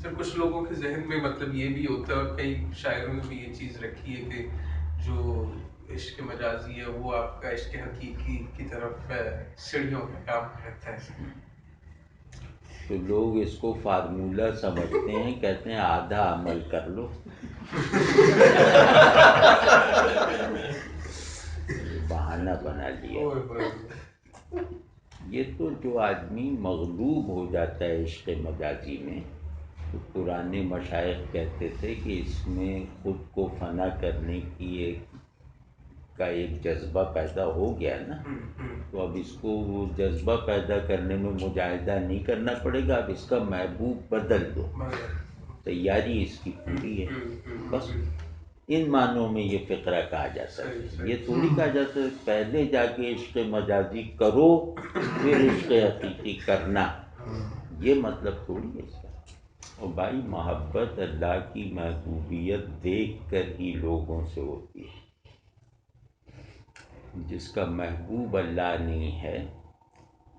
سر کچھ لوگوں کے ذہن میں مطلب یہ بھی ہوتا ہے اور کئی شاعروں نے بھی یہ چیز رکھی ہے کہ جو عشق مجازی ہے وہ آپ کا عشق حقیقی کی طرف سیڑھیوں کا کام کرتا ہے. تو لوگ اس کو فارمولہ سمجھتے ہیں، کہتے ہیں آدھا عمل کر لو. بہانہ بنا لیا. یہ تو جو آدمی مغلوب ہو جاتا ہے عشق مجازی میں، تو پرانے مشائخ کہتے تھے کہ اس میں خود کو فنا کرنے کی کا ایک جذبہ پیدا ہو گیا نا، تو اب اس کو وہ جذبہ پیدا کرنے میں مجاہدہ نہیں کرنا پڑے گا. اب اس کا محبوب بدل دو، تیاری اس کی پوری ہے. بس ان معنوں میں یہ فقرہ کہا جاتا ہے. یہ تھوڑی کہا جاتا ہے پہلے جا کے عشق مجازی کرو پھر عشق حقیقی کرنا. یہ مطلب تھوڑی ہے اس کا. اور بھائی محبت اللہ کی محبوبیت دیکھ کر ہی لوگوں سے ہوتی ہے. جس کا محبوب اللہ نہیں ہے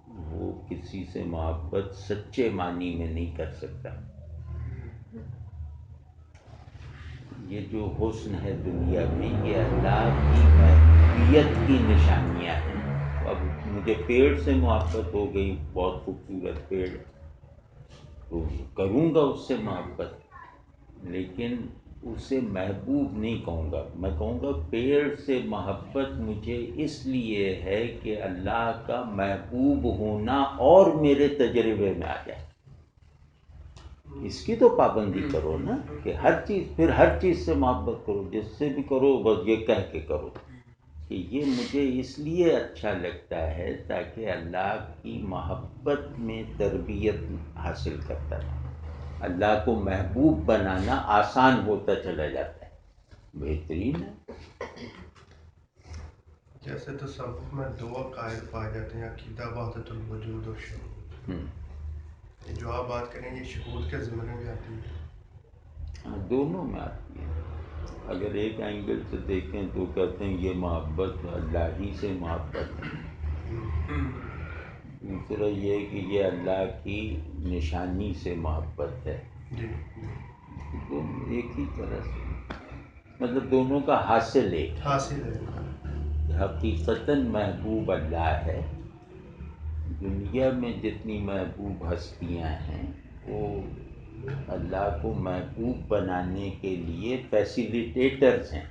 وہ کسی سے محبت سچے معنی میں نہیں کر سکتا. یہ جو حسن ہے دنیا میں یہ اللہ کی محبوبیت کی نشانیاں ہیں. اب مجھے پیڑ سے محبت ہو گئی، بہت خوبصورت پیڑ، تو کروں گا اس سے محبت، لیکن اسے محبوب نہیں کہوں گا. میں کہوں گا پیڑ سے محبت مجھے اس لیے ہے کہ اللہ کا محبوب ہونا اور میرے تجربے میں آ جائے. اس کی تو پابندی کرو نا کہ ہر چیز سے محبت کرو، جس سے بھی کرو بس یہ کہہ کے کرو کہ یہ مجھے اس لیے اچھا لگتا ہے تاکہ اللہ کی محبت میں تربیت حاصل کرتا ہے. اللہ کو محبوب بنانا آسان ہوتا چلا جاتا ہے. بہترین ہے. جیسے تصوف میں دو عقائد پائے جاتے ہیں، عقیدہ وحدت الوجود اور شہود. جو آپ بات کریں یہ شہود کے ضمن میں آتی ہے؟ ہاں، دونوں میں آتی ہے. اگر ایک اینگل سے دیکھیں تو کہتے ہیں یہ محبت اللہ ہی سے محبت ہے. دوسرا یہ کہ یہ اللہ کی نشانی سے محبت ہے. جی دونوں ایک ہی طرح سے، مطلب دونوں کا حاصل ایک ہے. حاصل ہے. حقیقتاً محبوب اللہ ہے. دنیا میں جتنی محبوب ہستیاں ہیں وہ اللہ کو محبوب بنانے کے لیے فیسیلیٹیٹرز ہیں.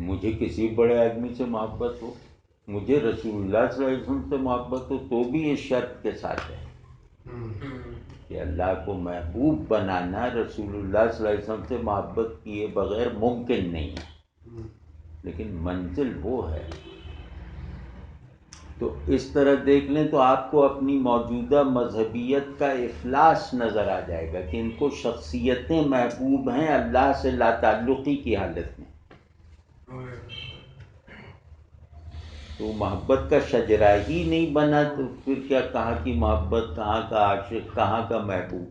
مجھے کسی بڑے آدمی سے محبت ہو، مجھے رسول اللہ صلی اللہ علیہ وسلم سے محبت ہو، تو بھی اس شرط کے ساتھ ہے کہ اللہ کو محبوب بنانا رسول اللہ صلی اللہ علیہ وسلم سے محبت کیے بغیر ممکن نہیں ہے. لیکن منزل وہ ہے. تو اس طرح دیکھ لیں تو آپ کو اپنی موجودہ مذہبیت کا افلاس نظر آ جائے گا کہ ان کو شخصیتیں محبوب ہیں اللہ سے لا تعلقی کی حالت میں. تو محبت کا شجرہ ہی نہیں بنا تو پھر کیا، کہاں کی محبت، کہاں کا عاشق، کہاں کا محبوب.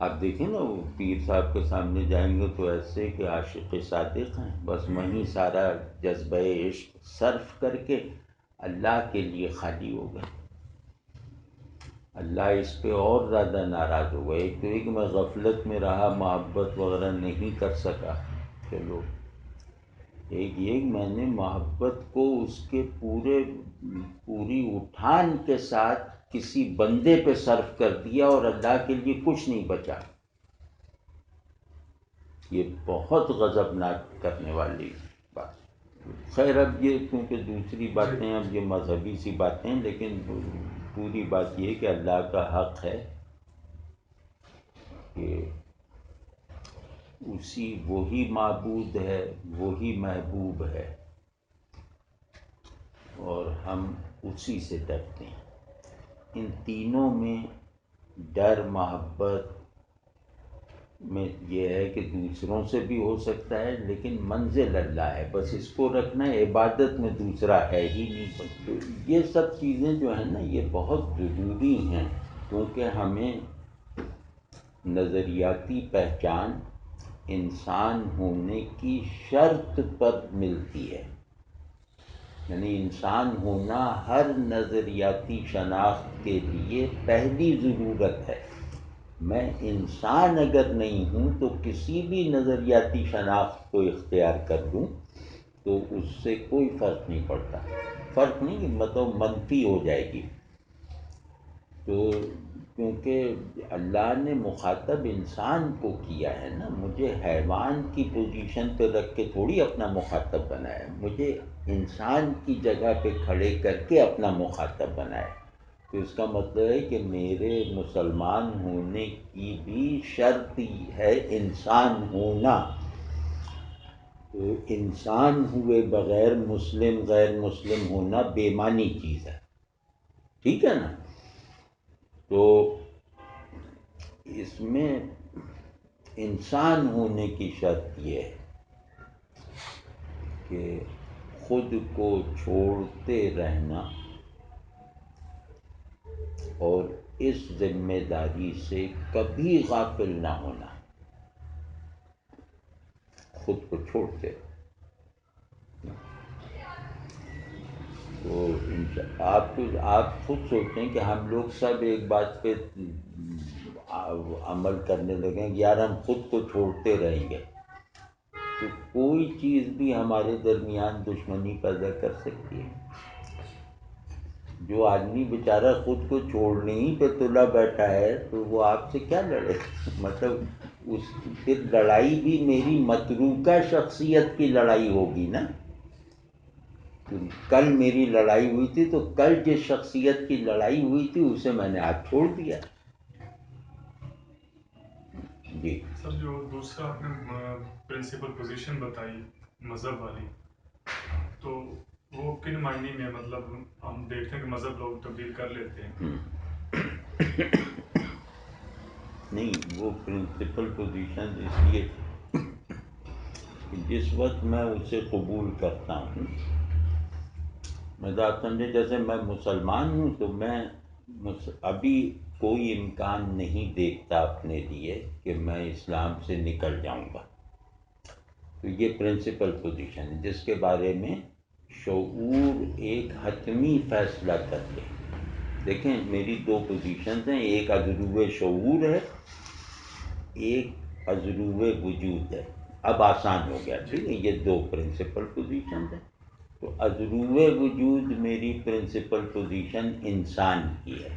آپ دیکھیں نا وہ پیر صاحب کے سامنے جائیں گے تو ایسے کہ عاشق صادق ہیں، بس وہیں سارا جذبہ عشق صرف کر کے اللہ کے لیے خالی ہو گئے. اللہ اس پہ اور زیادہ ناراض ہو گئے. ایک تو ایک میں غفلت میں رہا، محبت وغیرہ نہیں کر سکا، چلو. ایک یہ میں نے محبت کو اس کے پوری اٹھان کے ساتھ کسی بندے پہ صرف کر دیا اور اللہ کے لیے کچھ نہیں بچا. یہ بہت غضبناک کرنے والی بات. خیر اب یہ کیونکہ دوسری باتیں، اب یہ مذہبی سی باتیں، لیکن پوری بات یہ کہ اللہ کا حق ہے کہ وہی معبود ہے، وہی محبوب ہے، اور ہم اسی سے ڈرتے ہیں. ان تینوں میں ڈر محبت میں یہ ہے کہ دوسروں سے بھی ہو سکتا ہے لیکن منزل اللہ ہے، بس اس کو رکھنا ہے. عبادت میں دوسرا ہے ہی نہیں. تو یہ سب چیزیں جو ہیں نا یہ بہت ضروری ہیں، کیونکہ ہمیں نظریاتی پہچان انسان ہونے کی شرط پر ملتی ہے. یعنی انسان ہونا ہر نظریاتی شناخت کے لیے پہلی ضرورت ہے. میں انسان اگر نہیں ہوں تو کسی بھی نظریاتی شناخت کو اختیار کر لوں تو اس سے کوئی فرق نہیں پڑتا. فرق نہیں مطلب منفی ہو جائے گی. تو کیونکہ اللہ نے مخاطب انسان کو کیا ہے نا، مجھے حیوان کی پوزیشن پہ رکھ کے تھوڑی اپنا مخاطب بنایا، مجھے انسان کی جگہ پہ کھڑے کر کے اپنا مخاطب بنایا. تو اس کا مطلب ہے کہ میرے مسلمان ہونے کی بھی شرط ہے انسان ہونا. تو انسان ہوئے بغیر مسلم غیر مسلم ہونا بے معنی چیز ہے. ٹھیک ہے نا. تو اس میں انسان ہونے کی شرط یہ ہے کہ خود کو چھوڑتے رہنا اور اس ذمہ داری سے کبھی غافل نہ ہونا. خود کو چھوڑتے تو آپ خود سوچیں کہ ہم لوگ سب ایک بات پہ عمل کرنے لگیں کہ یار ہم خود کو چھوڑتے رہیں گے تو کوئی چیز بھی ہمارے درمیان دشمنی پیدا کر سکتی ہے. جو آدمی بیچارہ خود کو چھوڑنے ہی پہ تلا بیٹھا ہے تو وہ آپ سے کیا لڑے؟ مطلب اس پھر لڑائی بھی میری متروکہ شخصیت کی لڑائی ہوگی نا. کل میری لڑائی ہوئی تھی تو کل جس شخصیت کی لڑائی ہوئی تھی اسے میں نے آج چھوڑ دیا. جی سر جو دوسرا آپ نے پرنسپل پوزیشن بتائی مذہب والی، تو وہ کن معنی میں، مطلب ہم دیکھتے ہیں کہ مذہب لوگ تبدیل کر لیتے ہیں. نہیں، وہ پرنسپل پوزیشن اس لیے کہ جس وقت میں اسے قبول کرتا ہوں، میں آپ سمجھے جیسے میں مسلمان ہوں تو میں ابھی کوئی امکان نہیں دیکھتا اپنے لیے کہ میں اسلام سے نکل جاؤں گا. تو یہ پرنسپل پوزیشن ہے جس کے بارے میں شعور ایک حتمی فیصلہ کر لے. دیکھیں میری دو پوزیشنز ہیں، ایک ازرو شعور ہے، ایک ازرو وجود ہے. اب آسان ہو گیا، ٹھیک ہے، یہ دو پرنسپل پوزیشنز ہیں. تو ازرو وجود میری پرنسپل پوزیشن انسان کی ہے،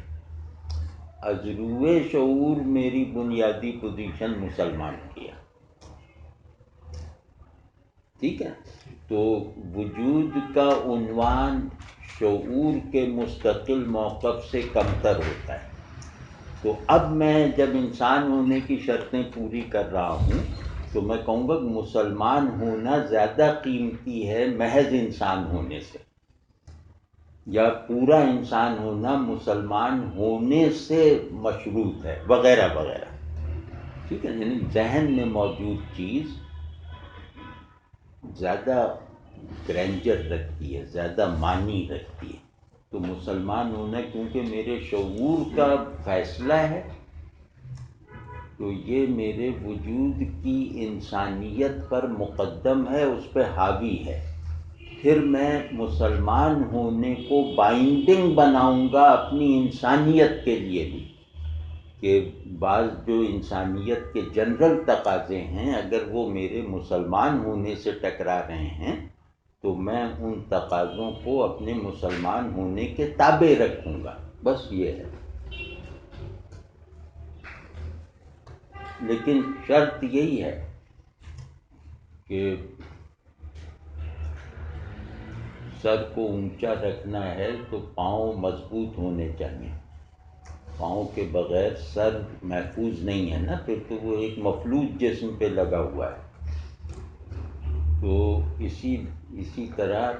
ازرو شعور میری بنیادی پوزیشن مسلمان کی ہے. ٹھیک ہے، تو وجود کا عنوان شعور کے مستقل موقف سے کمتر ہوتا ہے. تو اب میں جب انسان ہونے کی شرطیں پوری کر رہا ہوں تو میں کہوں گا کہ مسلمان ہونا زیادہ قیمتی ہے محض انسان ہونے سے، یا پورا انسان ہونا مسلمان ہونے سے مشروط ہے، وغیرہ وغیرہ. ٹھیک ہے، یعنی ذہن میں موجود چیز زیادہ گرینجر رکھتی ہے، زیادہ معنی رکھتی ہے. تو مسلمان ہونا کیونکہ میرے شعور کا فیصلہ ہے، تو یہ میرے وجود کی انسانیت پر مقدم ہے، اس پہ حاوی ہے. پھر میں مسلمان ہونے کو بائنڈنگ بناؤں گا اپنی انسانیت کے لیے بھی، کہ بعض جو انسانیت کے جنرل تقاضے ہیں اگر وہ میرے مسلمان ہونے سے ٹکرا رہے ہیں تو میں ان تقاضوں کو اپنے مسلمان ہونے کے تابع رکھوں گا. بس یہ ہے. لیکن شرط یہی ہے کہ سر کو اونچا رکھنا ہے تو پاؤں مضبوط ہونے چاہیے. پاؤں کے بغیر سر محفوظ نہیں ہے نا، پھر تو وہ ایک مفلوج جسم پہ لگا ہوا ہے. تو اسی طرح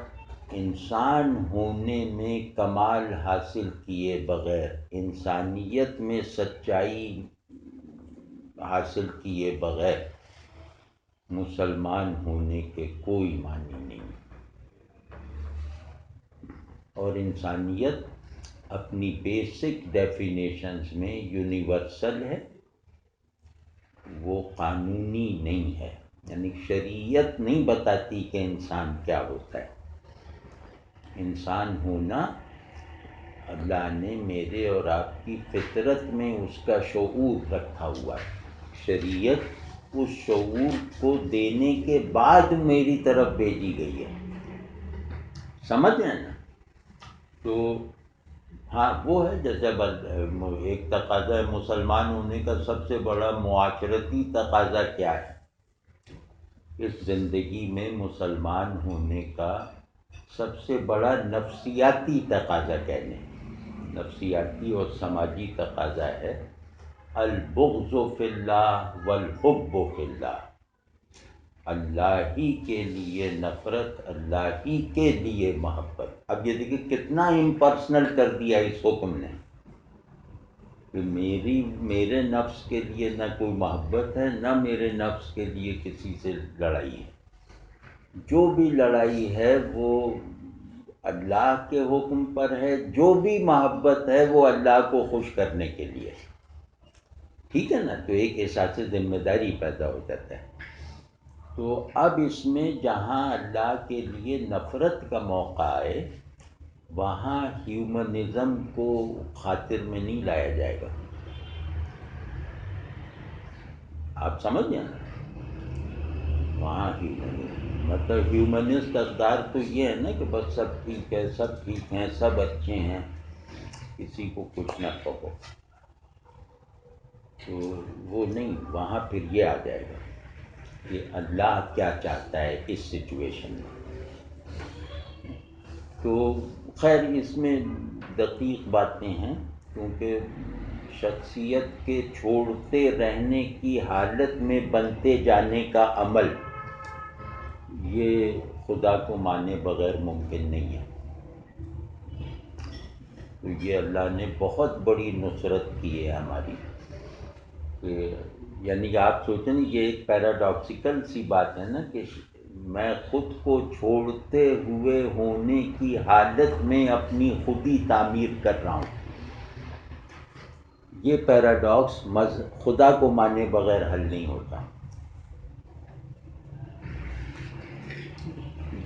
انسان ہونے میں کمال حاصل کیے بغیر، انسانیت میں سچائی حاصل کیے بغیر مسلمان ہونے کے کوئی معنی نہیں. اور انسانیت اپنی بیسک ڈیفینیشنز میں یونیورسل ہے، وہ قانونی نہیں ہے. یعنی شریعت نہیں بتاتی کہ انسان کیا ہوتا ہے. انسان ہونا اللہ نے میرے اور آپ کی فطرت میں اس کا شعور رکھا ہوا ہے. شریعت اس شعور کو دینے کے بعد میری طرف بھیجی گئی ہے. سمجھ رہے ہیں نا؟ تو ہاں وہ ہے جیسے ایک تقاضا ہے مسلمان ہونے کا، سب سے بڑا معاشرتی تقاضا کیا ہے اس زندگی میں؟ مسلمان ہونے کا سب سے بڑا نفسیاتی تقاضا کہنے، نفسیاتی اور سماجی تقاضا ہے البغض فی اللہ والحب فی اللہ. اللہ ہی کے لیے نفرت، اللہ ہی کے لیے محبت. اب یہ دیکھیں کتنا امپرسنل کر دیا اس حکم نے، کہ میرے نفس کے لیے نہ کوئی محبت ہے، نہ میرے نفس کے لیے کسی سے لڑائی ہے. جو بھی لڑائی ہے وہ اللہ کے حکم پر ہے، جو بھی محبت ہے وہ اللہ کو خوش کرنے کے لیے. ٹھیک ہے نا؟ تو ایک احساس ذمہ داری پیدا ہو جاتا ہے. تو اب اس میں جہاں اللہ کے لیے نفرت کا موقع آئے وہاں ہیومنزم کو خاطر میں نہیں لایا جائے گا. آپ سمجھ گئے نا؟ وہاں مطلب ہیومنسٹ اقدار تو یہ ہے نا کہ بس سب ٹھیک ہے، سب ٹھیک ہیں، سب اچھے ہیں، کسی کو کچھ نہ کہو. تو وہ نہیں، وہاں پھر یہ آ جائے گا کہ اللہ کیا چاہتا ہے اس سچویشن میں. تو خیر اس میں دقیق باتیں ہیں، کیونکہ شخصیت کے چھوڑتے رہنے کی حالت میں بنتے جانے کا عمل یہ خدا کو مانے بغیر ممکن نہیں ہے. تو یہ اللہ نے بہت بڑی نصرت کی ہے ہماری. کہ یعنی آپ سوچیں یہ ایک پیراڈاکسیکل سی بات ہے نا کہ میں خود کو چھوڑتے ہوئے ہونے کی حالت میں اپنی خودی تعمیر کر رہا ہوں. یہ پیراڈاکس خدا کو مانے بغیر حل نہیں ہوتا.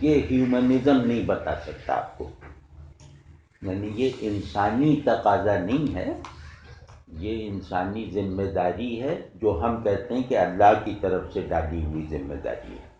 یہ ہیومنزم نہیں بتا سکتا آپ کو، یعنی یہ انسانی تقاضا نہیں ہے، یہ انسانی ذمہ داری ہے جو ہم کہتے ہیں کہ اللہ کی طرف سے ڈالی ہوئی ذمہ داری ہے.